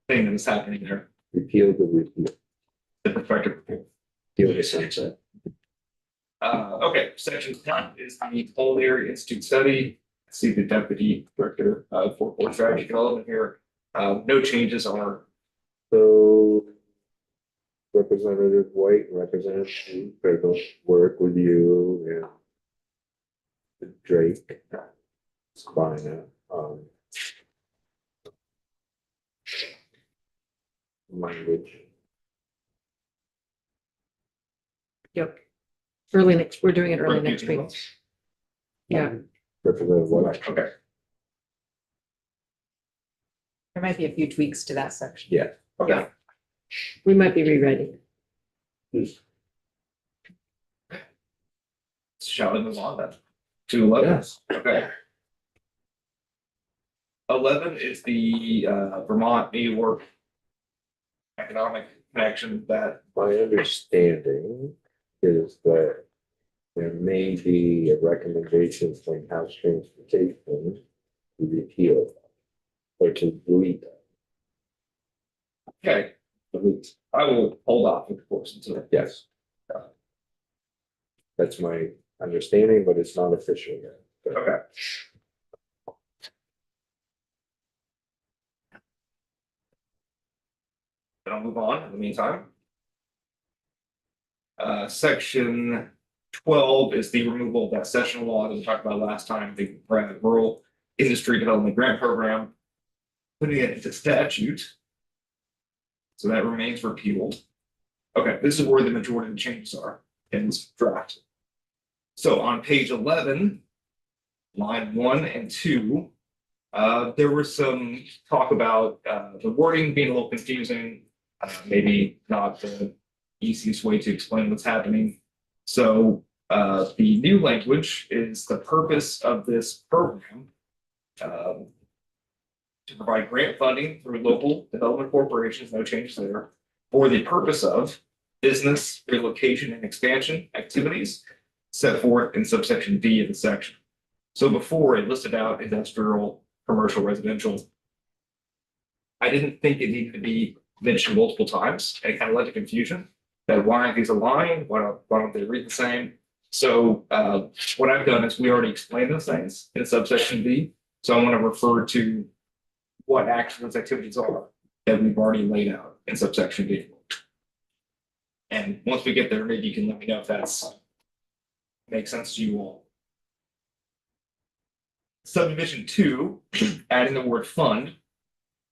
thing that is happening there, Repeal the repeal. the prospective repeal. Repeal the sunset. Okay, section 10 is the Culinary Institute study. See the deputy director for strategy development here. No changes are, So Representative White, and Representative Lee, they're going to work with you and Drake. It's fine, language. Yep. We're doing it early next week. Yeah. Representative White. okay, There might be a few tweaks to that section. Yeah. okay. We might be rewriting. Shall we move on then? To 11? Yes. Okay. 11 is the Vermont, New York economic connection that, My understanding is that there may be a recommendation from House Transportation to repeal that, or to delete that. okay, Delete. I will hold off, of course, until. Yes. That's my understanding, but it's not official yet. But Okay. Then I'll move on in the meantime. Section 12 is the removal of that session law that we talked about last time, the rural industry development grant program. Putting it into statute. So that remains repealed. Okay, this is where the majority of the changes are in this draft. So on page 11, line 1 and 2, there was some talk about the wording being a little confusing, maybe not the easiest way to explain what's happening. So the new language is the purpose of this program to provide grant funding through local development corporations, no changes there, for the purpose of business relocation and expansion activities set forth in subsection D of the section. So before it listed out industrial, commercial, residential. I didn't think it needed to be mentioned multiple times, and it kind of led to confusion. That why aren't these aligned? Why don't they read the same? So what I've done is we already explained those things in subsection B. So I want to refer to what actually those activities are that we've already laid out in subsection B. And once we get there, maybe you can let me know if that's makes sense to you all. Subdivision 2, adding the word fund.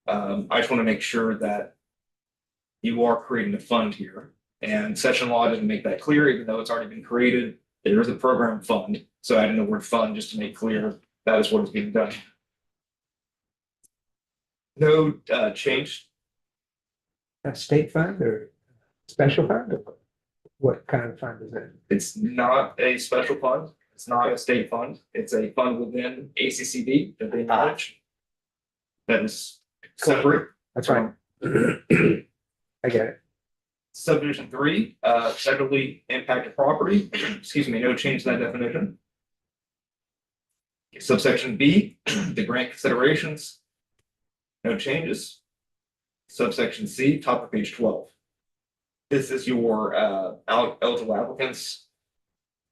I just want to make sure that you are creating a fund here. And session law doesn't make that clear, even though it's already been created. There is a program fund. So adding the word fund just to make clear that is what is being done. No change. A state fund or special fund? Or what kind of fund is it? It's not a special fund. It's not a state fund. It's a fund within ACCD that they manage. That is separate. That's right. I get it. Subdivision 3, federally impacted property, excuse me, no change to that definition. Subsection B, the grant considerations. No changes. Subsection C, top of page 12. This is your eligible applicants.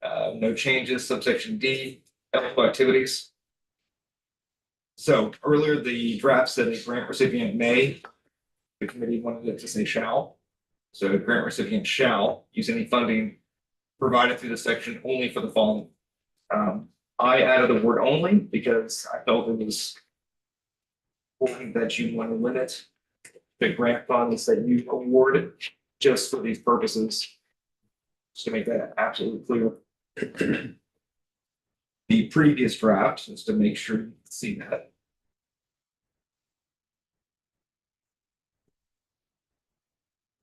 No changes. Subsection D, eligible activities. So earlier the draft said a grant recipient may, the committee wanted it to say shall. So a grant recipient shall use any funding provided through the section only for the following. I added the word only because I felt it was important that you want to limit the grant funds that you award just for these purposes. Just to make that absolutely clear. The previous draft, just to make sure you see that.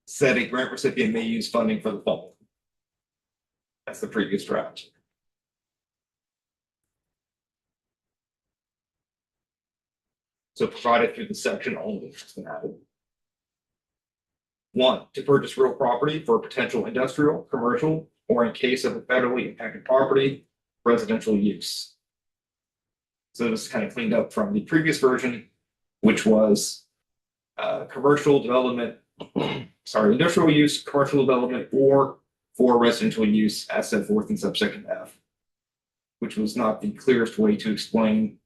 Said a grant recipient may use funding for the following. That's the previous draft. So provided through the section only has been added. 1, to purchase real property for potential industrial, commercial, or in case of a federally impacted property, residential use. So this is kind of cleaned up from the previous version, which was commercial development, industrial use, commercial development, or for residential use as set forth in subsection F, which was not the clearest way to explain,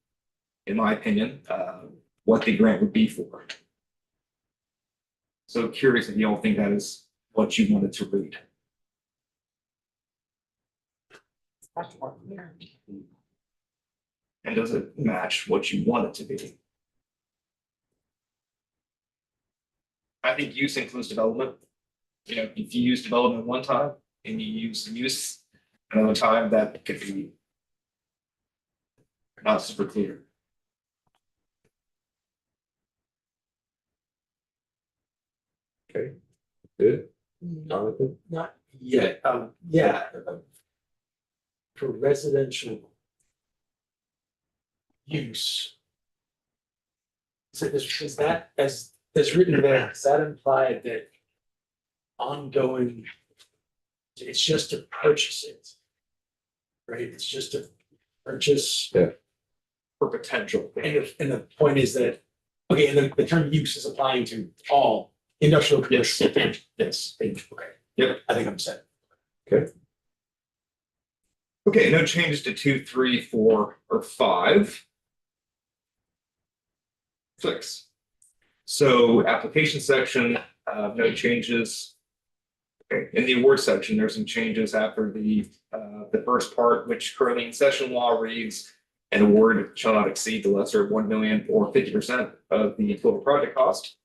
in my opinion, what the grant would be for. So curious if you all think that is what you wanted to read. And does it match what you want it to be? I think use includes development. You know, if you use development one time and you use another time, that could be not super clear. Okay, good. Jonathan? Not yet, yeah. For residential use. So is that, as written there, does that imply that ongoing, it's just to purchase it. Right? It's just to purchase. For potential. And the point is that, okay, and the term use is applying to all industrial commercial. Yes, okay. Yep. I think I'm set. Okay, no changes to 2, 3, 4, or 5. 6. So application section, no changes. Okay, in the award section, there's some changes after the first part, which currently in session law reads, an award shall not exceed the lesser of 1 million or 50% of the total project cost.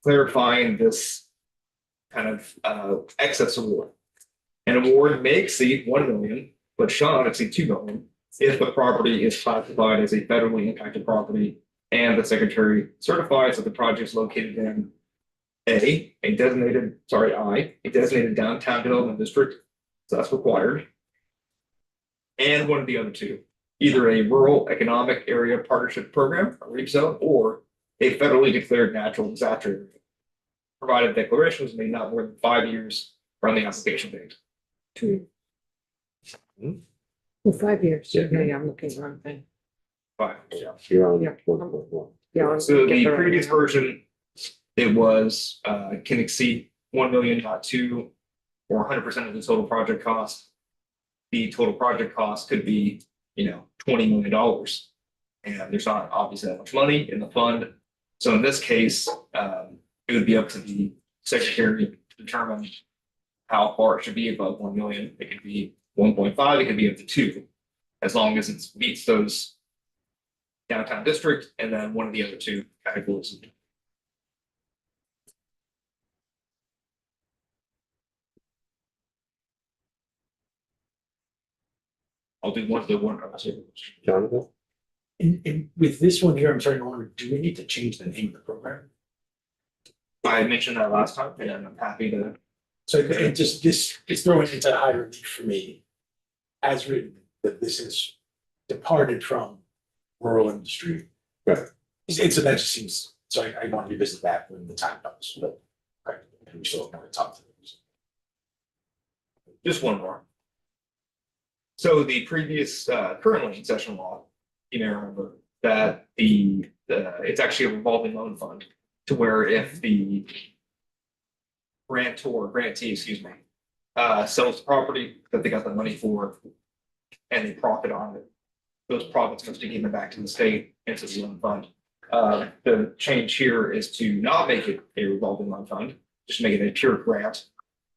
Clarifying this kind of excess award. An award may exceed 1 million, but shall not exceed 2 million if the property is classified as a federally impacted property and the secretary certifies that the project is located in a designated downtown development district, so that's required. And one of the other two, either a rural economic area partnership program, a REAP zone, or a federally declared natural disaster area, provided declarations made not more than 5 years from the application date. 2. Well, 5 years. Yeah. Maybe I'm looking wrong thing. 5, yeah. You're on Yeah. 1.1. Yeah. I'm So getting the right previous now. version, it was can exceed 1 million, not 2, or 100% of the total project cost. The total project cost could be, $20 million. And there's not obviously that much money in the fund. So in this case, it would be up to the secretary to determine how far it should be above 1 million. It could be 1.5, it could be up to 2, as long as it meets those downtown district and then one of the other two categories. I'll do one of the one. Jonathan? And with this one here, I'm starting to wonder, do we need to change the name of the program? I mentioned that last time, and I'm happy to. So it just, this is throwing into high relief for me. As written, that this is departed from rural industry. Right. And so that just seems, so I want to revisit that when the time comes, but. Okay, and we still have more to talk to. Just one more. So the previous, currently in session law, you may remember that it's actually a revolving loan fund to where if the grantee, excuse me, sells the property that they got the money for and they profit on it, those profits must be given back to the state into the loan fund. The change here is to not make it a revolving loan fund, just make it a pure grant.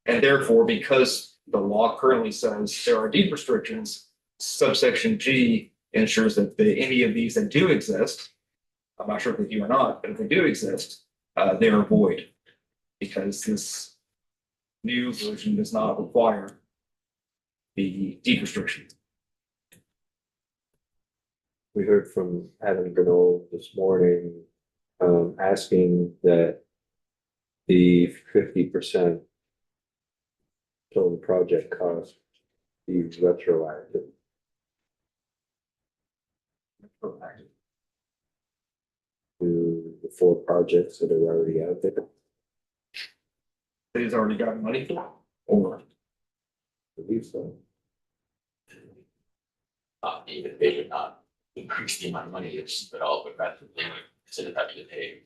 And therefore, because the law currently says there are deed restrictions, subsection G ensures that any of these that do exist, I'm not sure if they do or not, but if they do exist, they are void. Because this new version does not require the deed restriction. We heard from Adam Granol this morning, asking that the 50% total project cost be retroactive. To the 4 projects that are already out there. They've already got money for, or I believe so. Even if they would not increase the amount of money it's at all, but rather than consider that to pay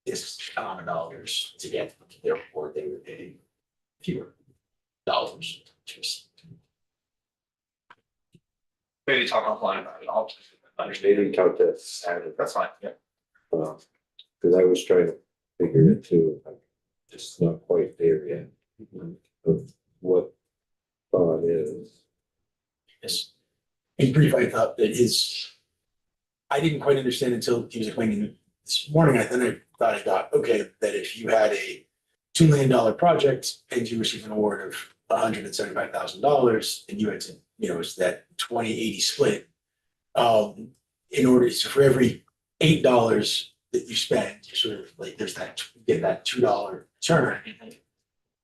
this amount of dollars to get, therefore they would pay fewer dollars. maybe talk offline about it. I'll Maybe talk to Adam, That's fine, yeah. because I was trying to figure it too, I'm just not quite there yet. Of what thought is. Yes. In brief, I thought that I didn't quite understand until he was explaining it this morning. I thought, okay, that if you had a $2 million project and you received an award of $175,000 and you had to, it's that 20-80 split. In order to, for every $8 that you spend, you sort of like, there's that, you get that $2 return.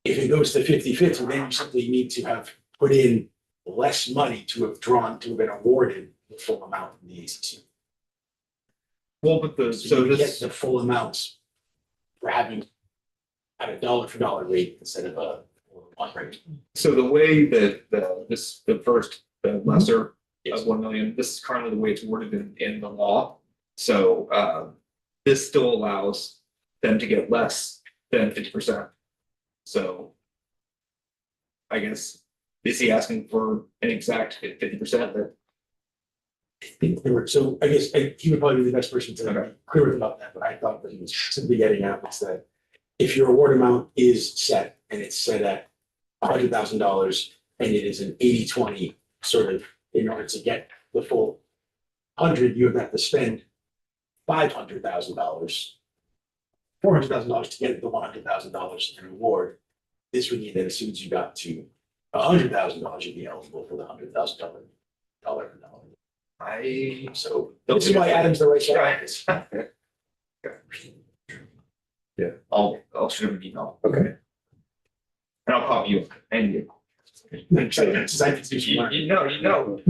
If it goes to 50-50, then you simply need to have put in less money to have been awarded the full amount in the ACC. Well, but So you get the full amounts for having at a dollar for dollar rate instead of a one rate. So the way that the first, the lesser of 1 million, this is currently the way it's worded in the law. So this still allows them to get less than 50%. So I guess, is he asking for an exact 50% that? I think there were, so I guess he would probably be the best person to be clear about that, but I thought that he was simply getting at was that if your award amount is set and it's set at $100,000 and it is an 80-20 sort of, in order to get the full 100, you would have to spend $500,000, $400,000 to get the $100,000 in reward. This would mean that as soon as you got to $100,000, you'd be eligible for the $100,000 dollar. So this is why Adam's the right guy. I'll shoot him an email Okay, and I'll copy you and you. You know,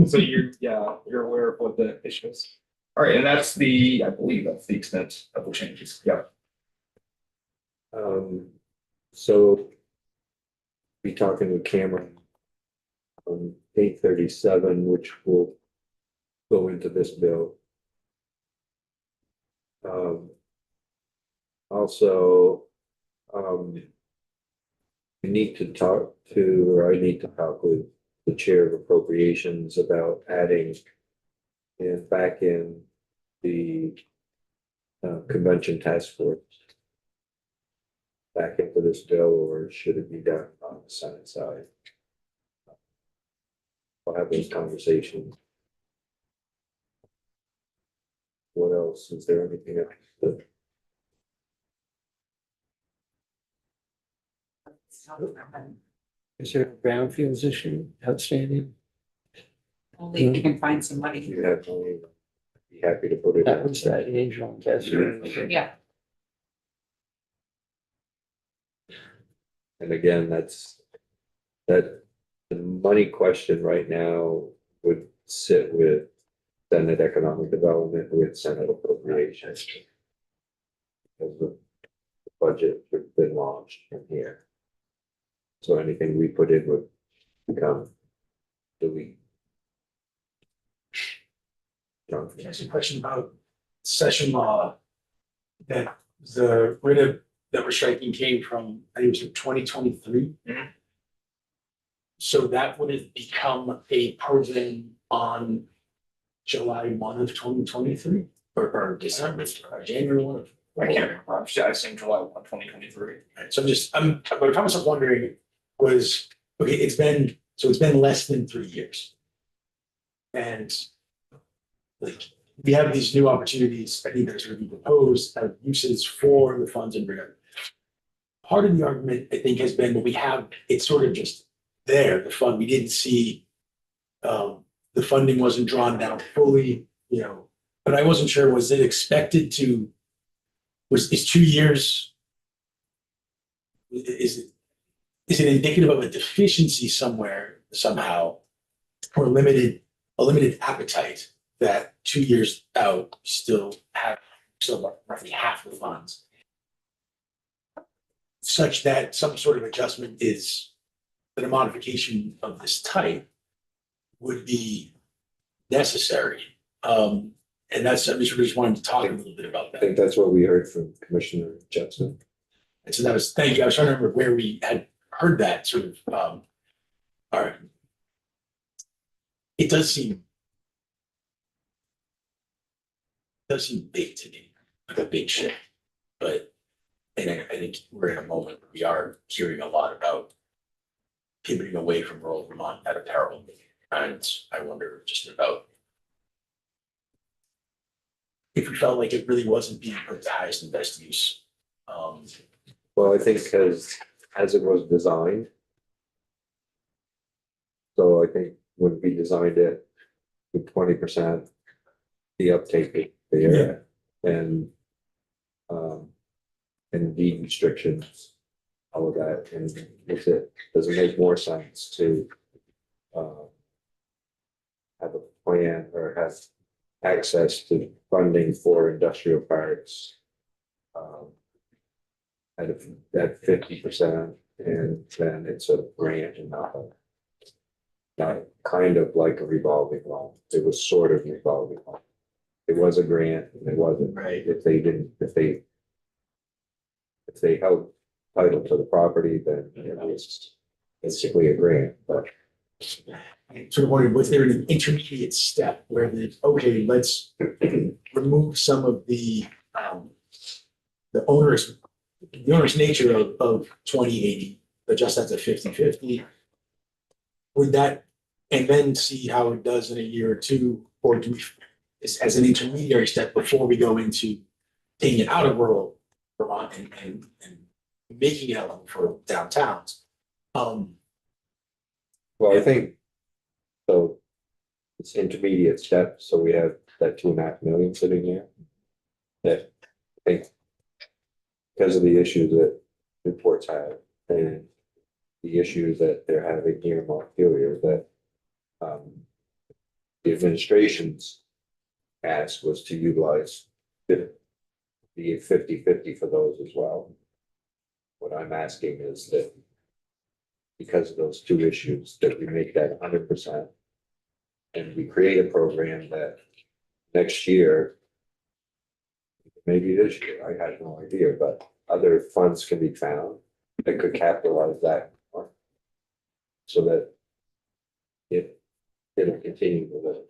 so you're aware of what the issue is. All right, and that's I believe that's the extent of the changes, yeah. so be talking with Cameron on 837, which will go into this bill. Also, we need to talk to, or I need to talk with the chair of appropriations about adding back in the convention task force back into this bill, or should it be done on the Senate side? I'll have those conversations. What else? Is there anything else that Is there a brownfields issue outstanding? Only if you can find some money. you have? Be happy to put it. That in. was that angel investor. Yeah, And again, that the money question right now would sit with Senate Economic Development, with Senate Appropriations. Because the budget has been launched from here. So anything we put in would become delete. John? There's a question about session law. That the writ of that we're striking came from, I think it was in 2023. Mhm. So that would have become a provision on July 1 of 2023 or December or January 1 of. I can't remember, I've seen July 1, 2023. Right, so I'm I found myself wondering was, okay, it's been less than 3 years. And like, we have these new opportunities, I think that are sort of being proposed, have uses for the funds and whatever. Part of the argument, I think, has been, well, it's sort of just there, the fund, we didn't see. The funding wasn't drawn down fully, but I wasn't sure, was it expected to? Is 2 years? Is it indicative of a deficiency somewhere, somehow? Or a limited appetite that 2 years out still have roughly half the funds? Such that some sort of adjustment that a modification of this type would be necessary. And I'm just wanting to talk a little bit about I that. think that's what we heard from Commissioner Judson. And so thank you. I was trying to remember where we had heard that sort of, all right. It does seem big to me, like a big shift, but I think we're in a moment where we are hearing a lot about pivoting away from rural Vermont at a peril. And I wonder just about if we felt like it really wasn't being put to highest and best use. Well, I think as it was designed. So I think when we designed it with 20%, the uptake is there and deed restrictions, all of that, and does it make more sense to have a plan or have access to funding for industrial parks at 50%, and then it's a grant and not kind of like a revolving loan. It was sort of revolving loan. It was a grant and it wasn't. Right. If they held title to the property, then it was basically a grant, but I sort of wondered, was there an intermediate step where okay, let's remove some of the onerous nature of 2080, adjust that to 50/50. Would that, and then see how it does in a year or two, or do we, as an intermediary step before we go into taking it out of rural Vermont and making it eligible for downtowns? well, I think, so it's intermediate steps, so we have that 2.5 million sitting there. That I think because of the issues that Newport's have and the issues that they're having here in Montpelier, that the administration's ask was to utilize the 50/50 for those as well. What I'm asking is that because of those two issues, that we make that 100%. And we create a program that next year, maybe this year, I have no idea, but other funds can be found that could capitalize that. So that it'll continue with it.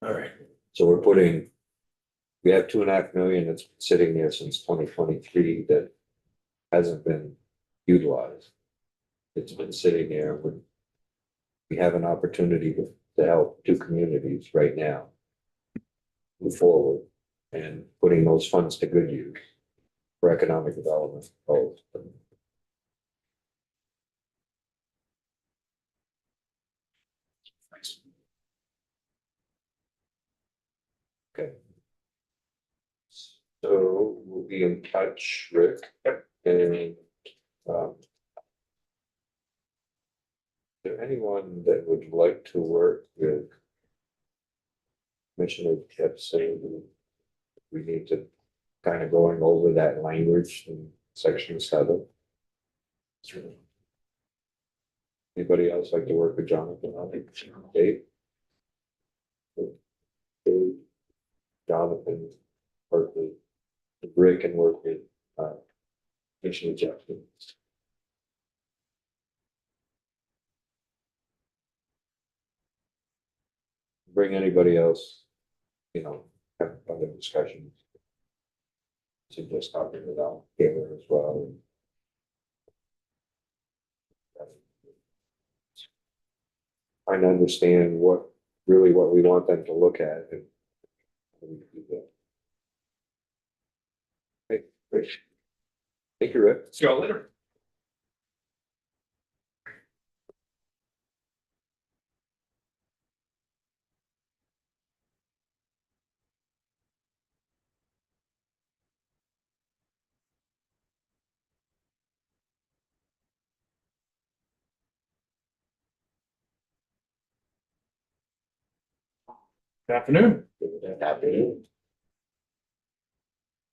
All right. So we have 2.5 million that's been sitting there since 2023 that hasn't been utilized. It's been sitting there when we have an opportunity to help two communities right now move forward and putting those funds to good use for economic development goals. Thanks. Okay. So we'll be in touch, Rick, and is there anyone that would like to work with Commissioner Gibson? We need to kind of going over that language in section 7. Anybody else like to work with Jonathan? Dave? Jonathan, work with Rick and work with Commissioner Jackson. Bring anybody else, have other discussions. So just talking about Taylor as well. Trying to understand what we want them to look at. And how we do that. Okay, great. Thank you, Rick. See y'all later. Good afternoon. Good afternoon.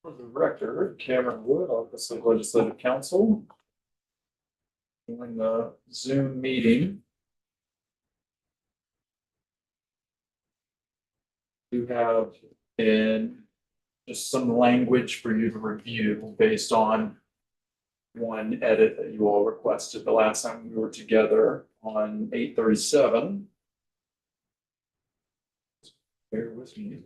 For the record, Cameron Wood, Office of Legislative Counsel. Join the Zoom meeting. You have in just some language for you to review based on one edit that you all requested the last time we were together on 8/37. Bear with me.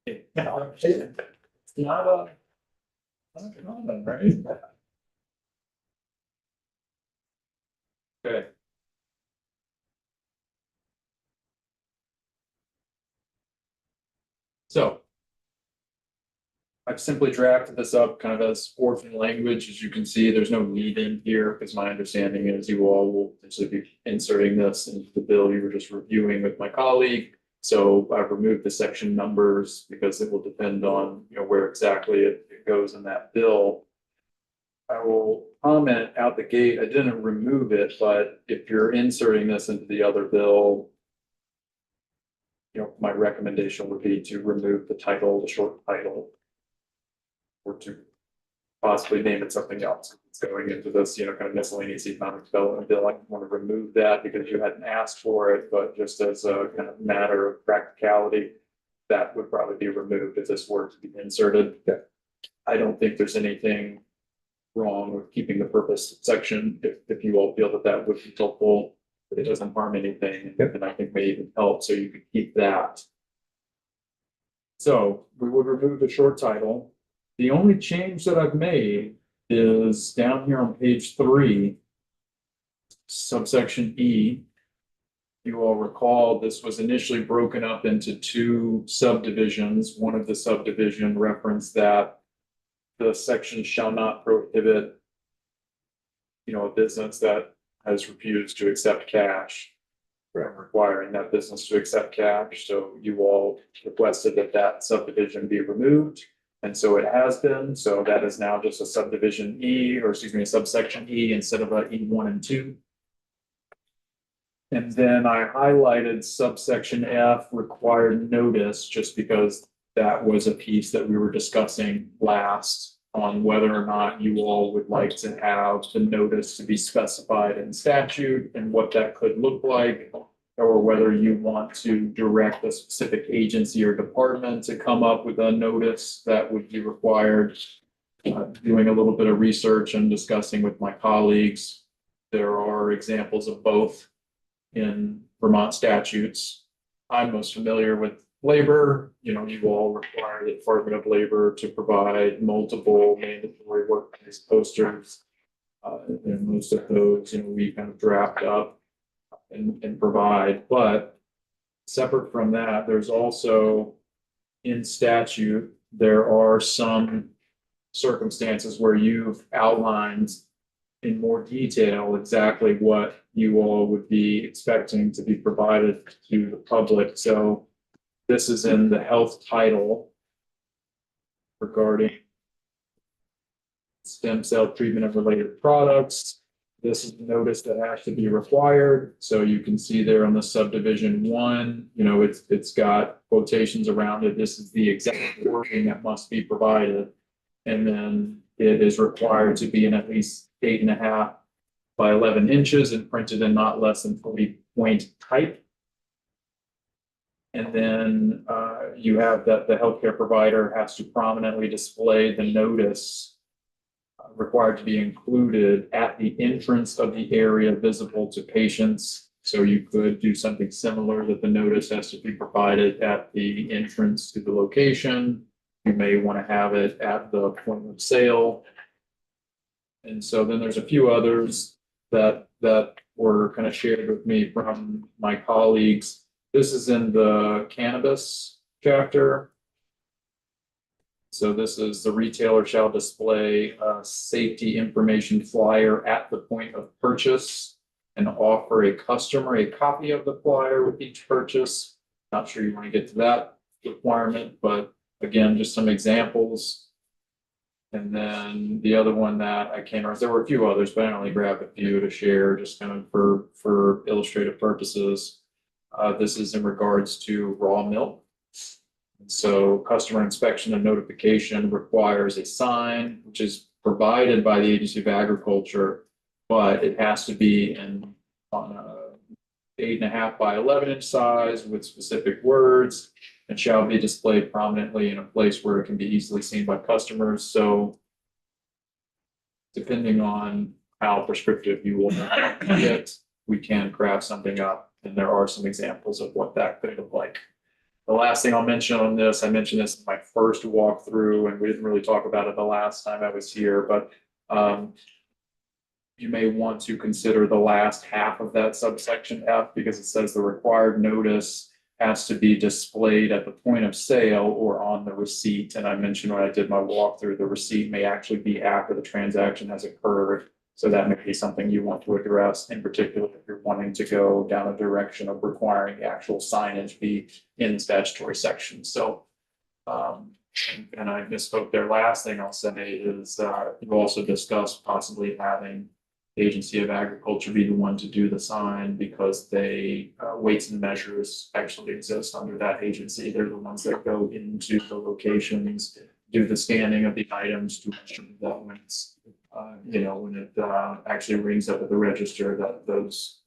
It's not common, right? Okay. So. I've simply drafted this up kind of as orphan language. As you can see, there's no need in here because my understanding is you all will potentially be inserting this into the bill you were just reviewing with my colleague. So I've removed the section numbers because it will depend on, where exactly it goes in that bill. I will comment out the gate, I didn't remove it, but if you're inserting this into the other bill, my recommendation would be to remove the title, the short title, or to possibly name it something else. It's going into this, kind of miscellaneous economic development bill. I want to remove that because you hadn't asked for it, but just as a kind of matter of practicality, that would probably be removed if this were to be inserted. Yeah. I don't think there's anything wrong with keeping the purpose section if you all feel that that would be helpful, but it doesn't harm anything. Yep. And I think may even help, so you could keep that. So we would remove the short title. The only change that I've made is down here on page 3, subsection E. You all recall this was initially broken up into 2 subdivisions. One of the subdivision referenced that the section shall not prohibit, a business that has refused to accept cash. From requiring that business to accept cash. So you all requested that that subdivision be removed. And so it has been. So that is now just a subdivision E, or excuse me, a subsection E instead of a E1 and 2. And then I highlighted subsection F, required notice, just because that was a piece that we were discussing last on whether or not you all would like to have the notice to be specified in statute and what that could look like, or whether you want to direct a specific agency or department to come up with a notice that would be required. Doing a little bit of research and discussing with my colleagues, there are examples of both in Vermont statutes. I'm most familiar with labor. You all require the Department of Labor to provide multiple mandatory workplace posters. And most of those, we kind of draft up and provide, but separate from that, there's also in statute, there are some circumstances where you've outlined in more detail exactly what you all would be expecting to be provided to the public. So this is in the health title regarding stem cell treatment and related products. This is the notice that has to be required. So you can see there on the subdivision 1, it's got quotations around it. This is the exact wording that must be provided. And then it is required to be in at least 8.5 by 11 inches and printed in not less than 40-point type. And then you have that the healthcare provider has to prominently display the notice required to be included at the entrance of the area visible to patients. So you could do something similar, that the notice has to be provided at the entrance to the location. You may want to have it at the point of sale. And so then there's a few others that were kind of shared with me from my colleagues. This is in the cannabis chapter. So this is the retailer shall display a safety information flyer at the point of purchase and offer a customer a copy of the flyer with each purchase. Not sure you want to get to that requirement, but again, just some examples. And then the other one that I came across, there were a few others, but I only grabbed a few to share just kind of for illustrative purposes. This is in regards to raw milk. So customer inspection and notification requires a sign, which is provided by the Agency of Agriculture, but it has to be on a 8.5 by 11 inch size with specific words, and shall be displayed prominently in a place where it can be easily seen by customers. So depending on how prescriptive you will get, we can craft something up, and there are some examples of what that could look like. The last thing I'll mention on this, I mentioned this in my first walkthrough, and we didn't really talk about it the last time I was here, but you may want to consider the last half of that subsection F, because it says the required notice has to be displayed at the point of sale or on the receipt. And I mentioned when I did my walkthrough, the receipt may actually be after the transaction has occurred. So that may be something you want to address, in particular if you're wanting to go down a direction of requiring the actual signage be in the statutory section. So, and I misspoke there. Last thing I'll say is, you also discussed possibly having the Agency of Agriculture be the one to do the sign because they, weights and measures actually exist under that agency. They're the ones that go into the locations, do the scanning of the items to ensure that when it's, when it, actually rings up at the register, that those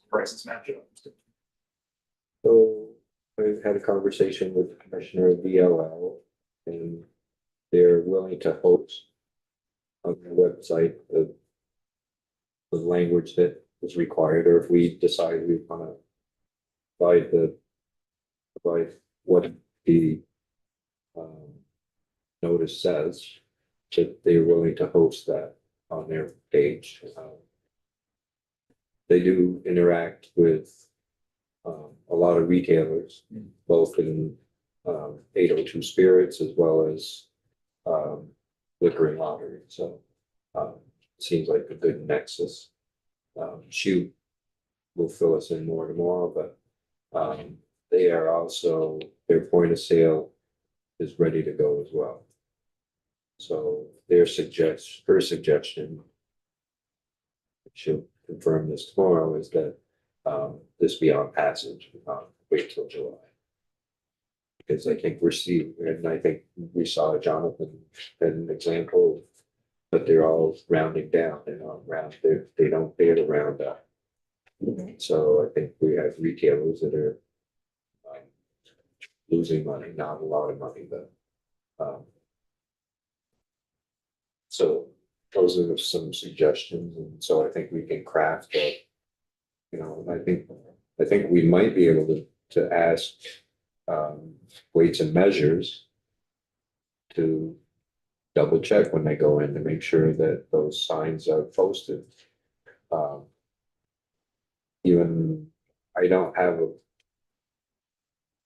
prices match up. So I've had a conversation with the Commissioner of DLL and they're willing to host on their website the language that is required, or if we decide we want to provide what the notice says, that they're willing to host that on their page. They do interact with a lot of retailers, both in 802 Spirits as well as liquor and lottery. So seems like a good nexus. She will fill us in more tomorrow, but they are also, their point of sale is ready to go as well. So her suggestion, she'll confirm this tomorrow, is that this be on passage, wait till July. Because I think I think we saw Jonathan, an example, but they're all rounding down, they're not round, they don't pay it round up. So I think we have retailers that are losing money, not a lot of money, but so those are some suggestions, and so I think we can craft a, I think we might be able to ask weights and measures to double check when they go in to make sure that those signs are posted. Even I don't have a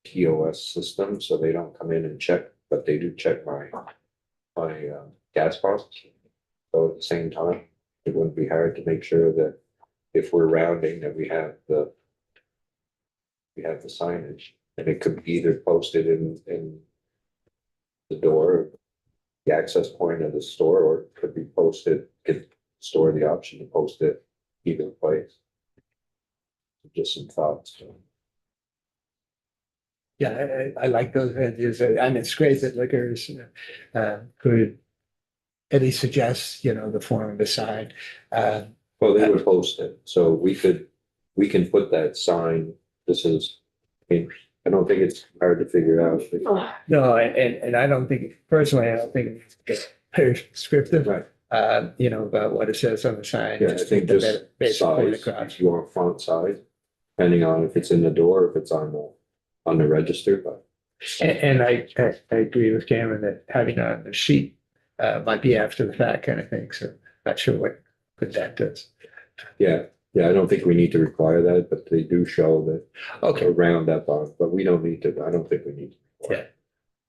POS system, so they don't come in and check, but they do check my gas costs. So at the same time, it wouldn't be hard to make sure that if we're rounding, that we have the signage, and it could be either posted in the door, the access point of the store, or it could be posted, give store the option to post it either place. Just some thoughts. Yeah, I like those ideas. And it's great that liquors could at least suggest, the form of the sign. Well, they would post it, so we can put that sign, I don't think it's hard to figure out. No, and I don't think, personally, I don't think it's very descriptive. Right. About what it says on the sign. Yeah, I think just size, if you want font size, depending on if it's in the door, if it's on the register, but. And I agree with Cameron that having it on the sheet might be after the fact kind of thing, so not sure what that does. Yeah, I don't think we need to require that, but they do show that. Okay. A roundup on, but we don't need to, I don't think we need to. require it.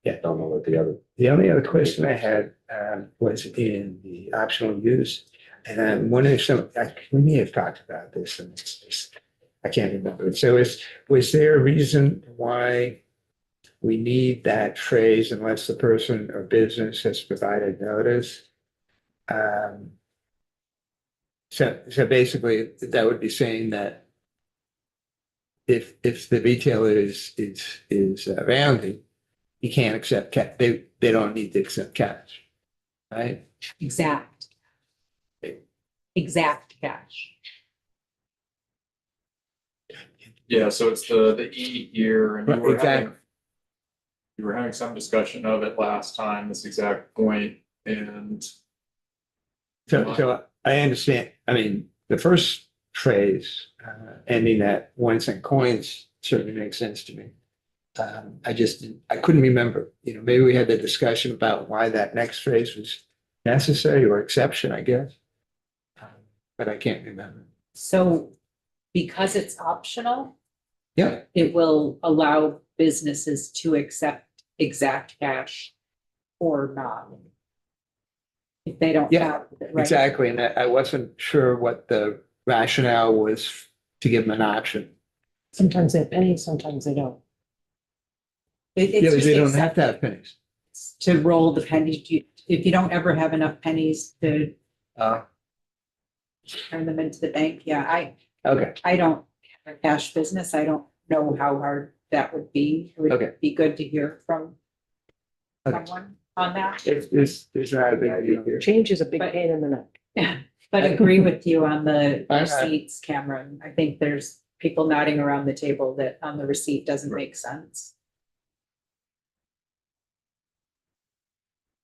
Yeah. Don't know what the other. The only other question I had was in the optional use. And I'm wondering we may have talked about this and I can't remember. So was there a reason why we need that phrase unless the person or business has provided notice? So basically that would be saying that if the retailer is rounding, you can't accept cash. They don't need to accept cash, right? Exact cash. Yeah, so it's the E here, and Right, you were having some discussion of it last time, this exact point, and. So I understand. I mean, the first phrase ending at 1 cent coins certainly makes sense to me. I couldn't remember, maybe we had the discussion about why that next phrase was necessary or exception, I guess. But I can't remember. So because it's optional, Yeah, it will allow businesses to accept exact cash or not. If they don't Yeah, have, it, right? exactly. And I wasn't sure what the rationale was to give them an option. Sometimes they have pennies, sometimes they don't. It's Yeah, but just they don't have to have accepted pennies. to roll the pennies. If you don't ever have enough pennies to turn them into the bank, yeah, Okay, I don't have a cash business. I don't know how hard that would be. It Okay. would be good to hear from Okay. someone on that. there's not a big deal here. Change is a big But- pain in the neck. But agree with you on the I- receipts, Cameron. I think there's people nodding around the table that on the receipt doesn't make sense.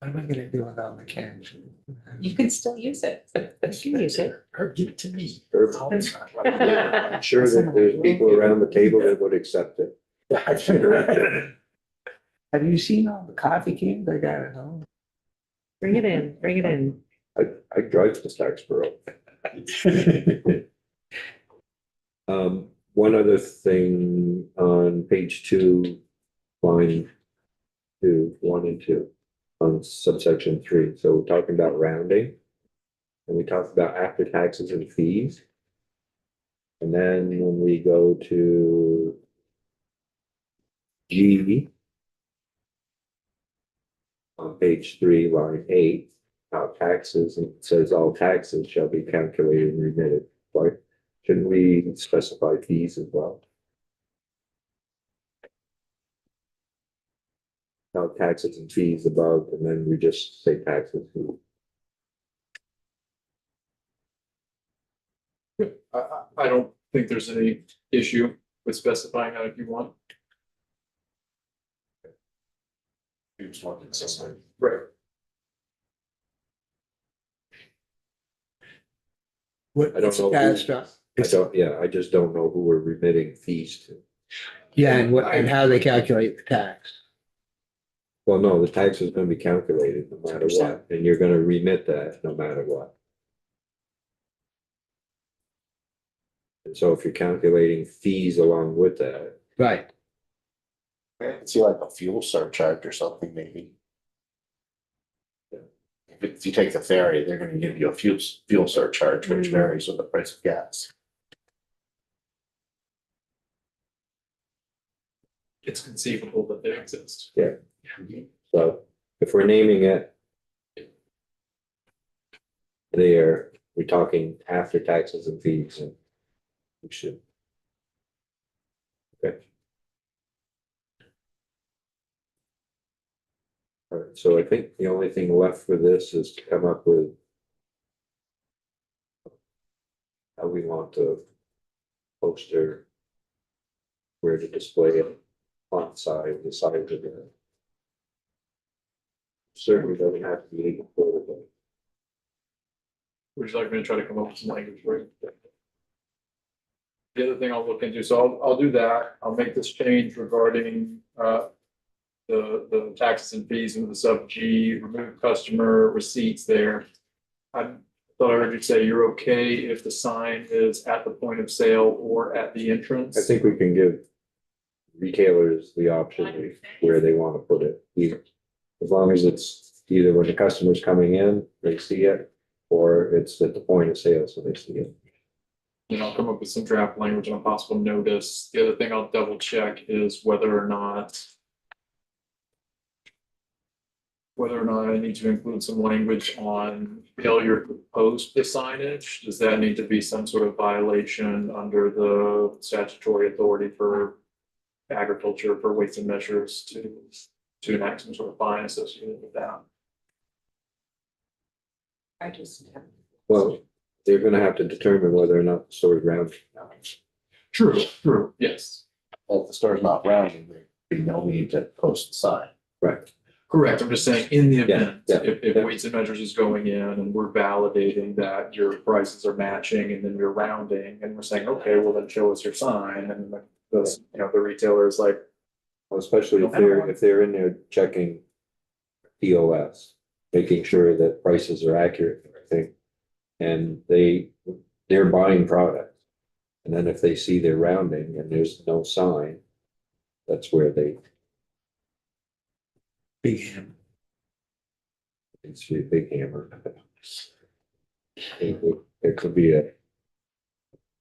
What am I gonna do without my cash? You can still use it. You can use it. Herb, give it to me. Herb. I'm sure that there's people around the table that would accept it. Have you seen all the coffee cans I got at home? Bring it in, bring it in. I drive to Starksboro. One other thing on page 2, line 2, 1 and 2, on subsection 3. So we're talking about rounding. And we talked about after taxes and fees. And then when we go to G, on page 3, line 8, about taxes, and it says all taxes shall be calculated and remitted. Why shouldn't we specify fees as well? Now taxes and fees above, and then we just say taxes. I don't think there's any issue with specifying that if you want. Right. What, I don't know. yeah, who- Scott. I just don't know who we're remitting fees to. Yeah, and what, and how they calculate the tax. Well, no, the tax is gonna be calculated no matter what, and you're gonna remit that no matter what. And so if you're calculating fees along with that, Right. I could see like a fuel surcharge or something, maybe. If you take the ferry, they're gonna give you a fuel surcharge, which varies with the price of gas. It's conceivable that they exist. so if we're naming it there, we're talking after taxes and fees, and we should. Okay. All right, so I think the only thing left for this is to come up with how we want to poster, where to display it, font size, the size of it. Certainly doesn't have to be 8 but Would you like me to try to come up with some language for you? The other thing I'll look into, so I'll do that. I'll make this change regarding the taxes and fees into the sub G, remove customer receipts there. I thought I heard you say you're okay if the sign is at the point of sale or at the entrance. I think we can give retailers the option of where they want to put it. As long as it's either when the customer's coming in, they see it, or it's at the point of sale, so they see it. And I'll come up with some draft language on a possible notice. The other thing I'll double check is whether or not I need to include some language on failure to post the signage. Does that need to be some sort of violation under the statutory authority for agriculture for weights and measures to enact some sort of fine associated with that? I just. Well, they're gonna have to determine whether or not the store's round. True, yes. If the store's not rounding, there'd be no need to post the sign. Right. Correct, I'm just saying, in the Yeah, event, yeah, if yeah. weights and measures is going in and we're validating that your prices are matching and then you're rounding and we're saying, okay, well then show us your sign, and the retailer is like, Well, especially if they're in there checking POS, making sure that prices are accurate and everything. And they're buying product. And then if they see they're rounding and there's no sign, that's where they, Big hand. it's a big hammer. It could be a,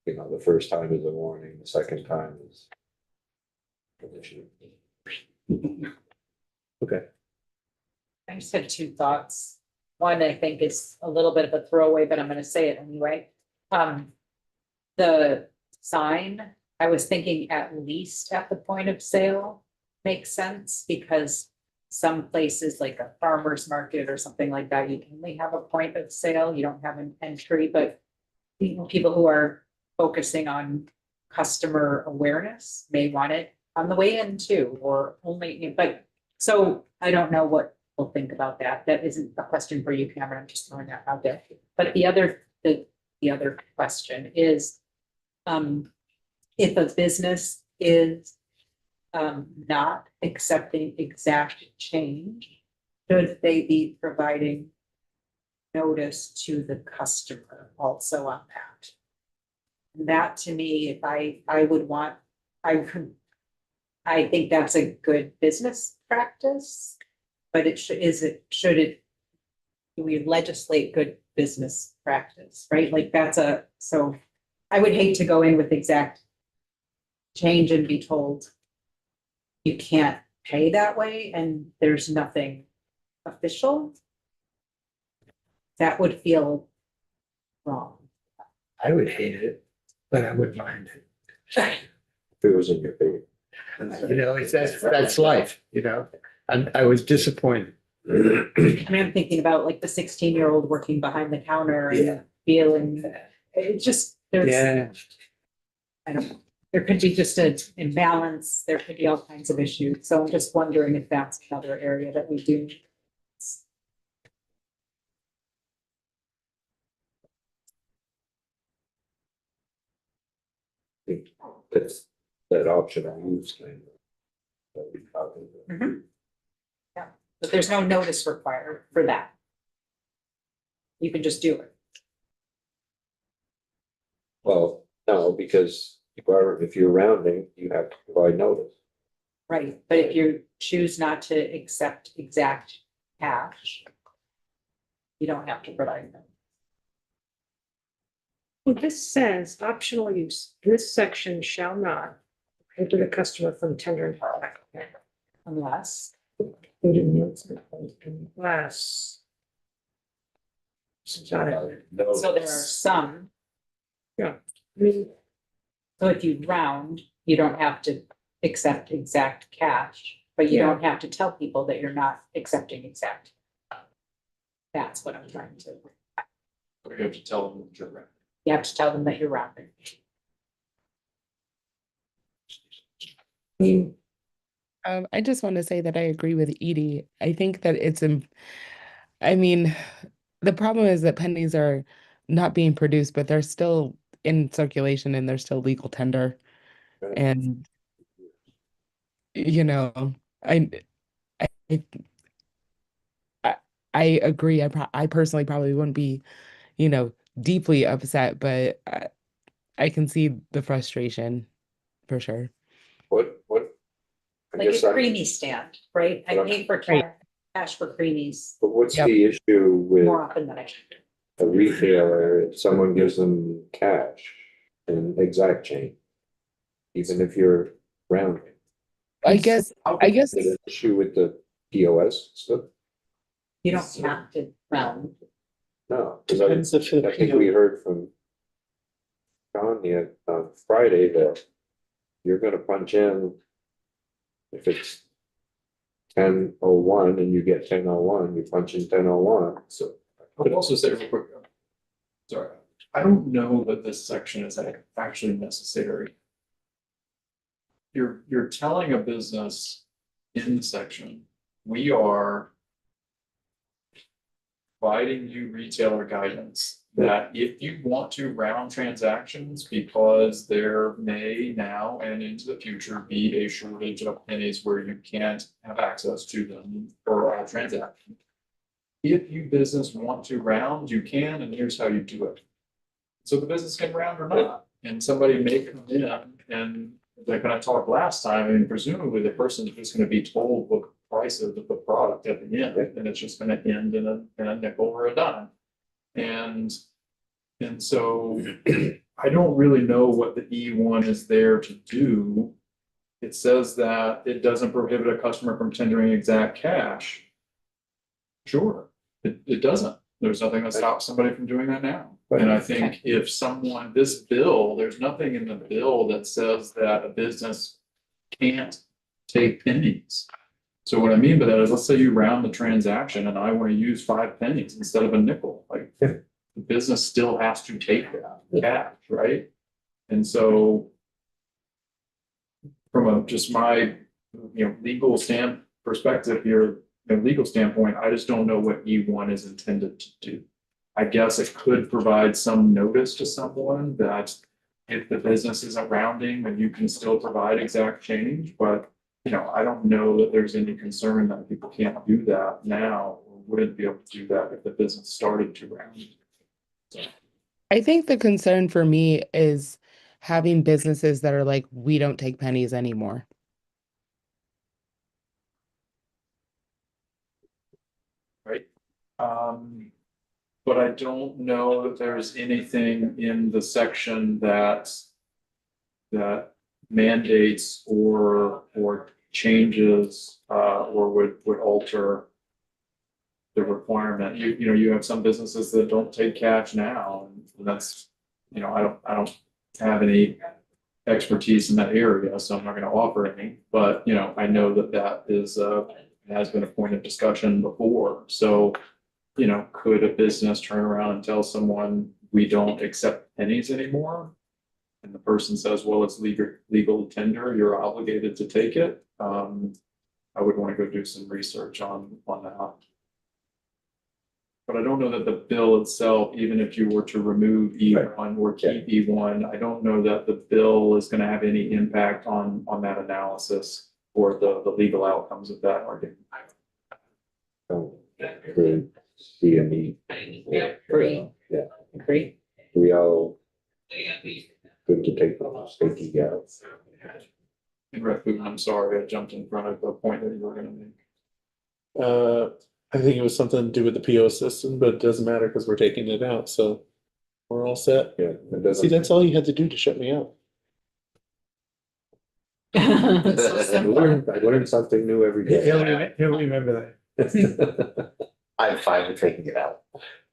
you know, the first time is a warning, the second time is an issue. Okay. I just had two thoughts. One, I think is a little bit of a throwaway, but I'm gonna say it anyway. The sign, I was thinking at least at the point of sale makes sense because some places like a farmer's market or something like that, you can only have a point of sale, you don't have an entry, but people who are focusing on customer awareness may want it on the way in too, or only, but, so I don't know what we'll think about that. That isn't a question for you, Cameron, I'm just throwing that out there. But the other question is, if a business is not accepting exact change, should they be providing notice to the customer also on that? That to me, if I would want, I think that's a good business practice, but should it, do we legislate good business practice, right? Like so I would hate to go in with exact change and be told you can't pay that way and there's nothing official. That would feel wrong. I would hate it, but I wouldn't mind it. If it was in your favor. You know, that's life, you know? I was disappointed. I mean, I'm thinking about like the 16-year-old working behind the counter Yeah. and feeling, it's just, there's, Yeah, I don't know. There could be just an imbalance, there could be all kinds of issues, so I'm just wondering if that's another area that we do. That's that option I use kind of. that we talked about. Yeah, but there's no notice required for that. You can just do it. Well, no, because if you're rounding, you have to provide notice. Right, but if you choose not to accept exact cash, you don't have to provide them. Well, this says optional use, this section shall not prohibit the customer from tendering back. Unless, Unless. Got it. so there are some, I mean, so if you round, you don't have to accept exact cash, but you Yeah. don't have to tell people that you're not accepting exact. That's what I'm trying to, We have to tell them what you're right. you have to tell them that you're rounding. I mean, I just want to say that I agree with Edie. I think that I mean, the problem is that pennies are not being produced, but they're still in circulation and they're still legal tender. And, you know, I, I, I agree. I personally probably wouldn't be, deeply upset, but I can see the frustration for sure. What? I Like guess a creamy stand, right? I Right. pay for cash for creamies But what's Yep. the issue with more often than I should. a retailer, if someone gives them cash and exact change? Even if you're rounding. I guess Is it an issue with the POS stuff? You don't have to round. No, Depends if I think we heard from John on Friday that you're gonna punch in if it's 10:01 and you get 10:01, you punch in 10:01. So I would also say real quick, sorry, I don't know that this section is actually necessary. You're telling a business in the section, we are providing you retailer guidance that if you want to round transactions because there may now and into the future be a shortage of pennies where you can't have access to them for all transactions. If you business want to round, you can, and here's how you do it. So the business can round or not. And somebody may come in and like when I talked last time, I mean, presumably the person is just gonna be told what the price of the product at the end, and it's just gonna end in a nickel or a dime. And so I don't really know what the E1 is there to do. It says that it doesn't prohibit a customer from tendering exact cash. Sure, it doesn't. There's nothing that stops somebody from doing that now. And I think if someone, this bill, there's nothing in the bill that says that a business can't take pennies. So what I mean by that is, let's say you round the transaction and I want to use 5 pennies instead of a nickel, like the business still has to take that cash, right? And so from just my, legal perspective here, legal standpoint, I just don't know what E1 is intended to do. I guess it could provide some notice to someone that if the business isn't rounding, then you can still provide exact change, but I don't know that there's any concern that people can't do that now, or wouldn't be able to do that if the business started to round. I think the concern for me is having businesses that are like, we don't take pennies anymore. Right? But I don't know that there's anything in the section that mandates or changes or would alter the requirement. You have some businesses that don't take cash now, and that's, I don't have any expertise in that area, so I'm not going to offer any, but I know that is has been a point of discussion before. So could a business turn around and tell someone we don't accept pennies anymore? And the person says, well, it's legal tender, you're obligated to take it. I would want to go do some research on that. But I don't know that the bill itself, even if you were to remove E1 or keep E1, I don't know that the bill is going to have any impact on that analysis or the legal outcomes of that argument. Don't really see a need. Agree. Yeah, Agree. we all good to take the safety out. And Red Food, I'm sorry, I jumped in front of the point that you were going to make. I think it was something to do with the PO system, but it doesn't matter because we're taking it out, so we're all set. Yeah, it See, doesn't. that's all you had to do to shut me out. I learned something new every day. He'll remember that. I'm fine with taking it out.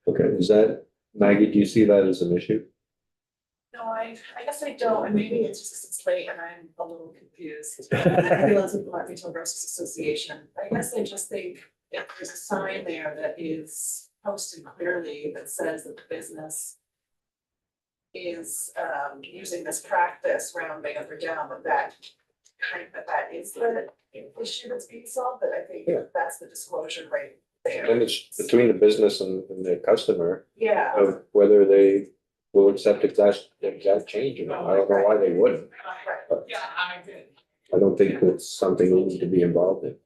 Okay, is that, Maggie, do you see that as an issue? No, I guess I don't, and maybe it's just 'cause it's late and I'm a little confused. I realize with the Retail Grocers Association, I guess I just think if there's a sign there that is posted clearly that says that the business is using this practice rounding up or down, that is the issue that's being solved, but I think Yeah. that's the disclosure right there. And it's between the business and the customer Yeah. of whether they will accept exact change or not. I don't know why they wouldn't. Right. But I don't think it's something we need to be involved in.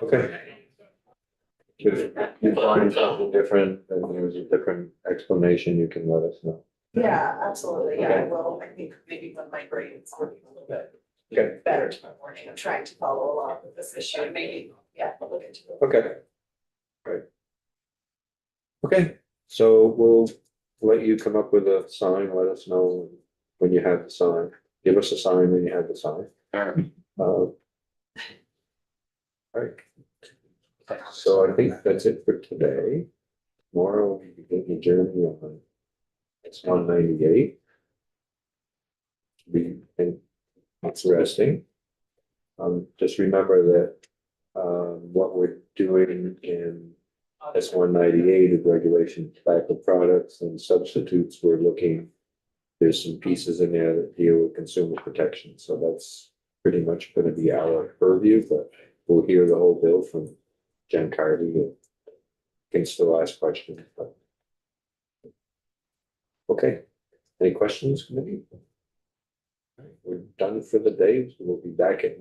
Okay. If you find something different and there's a different explanation, you can let us know. Yeah, absolutely. Yeah, I Okay. will. I think maybe when my brain's working a little bit Okay, better tomorrow morning, I'm trying to follow along with this issue and maybe, I'll look into it. okay. Right. Okay, so we'll let you come up with a sign, let us know when you have the sign. Give us a sign when you have the sign. Right. So I think that's it for today. Tomorrow we begin the journey on it's 198. We think it's resting. Just remember that what we're doing in S198 of regulation of tobacco products and substitutes, we're looking, there's some pieces in there that deal with consumer protection. So that's pretty much going to be our purview, but we'll hear the whole bill from Jen Cardy and can still ask questions. But... Okay, any questions, committee? All right, we're done for the day. We'll be back at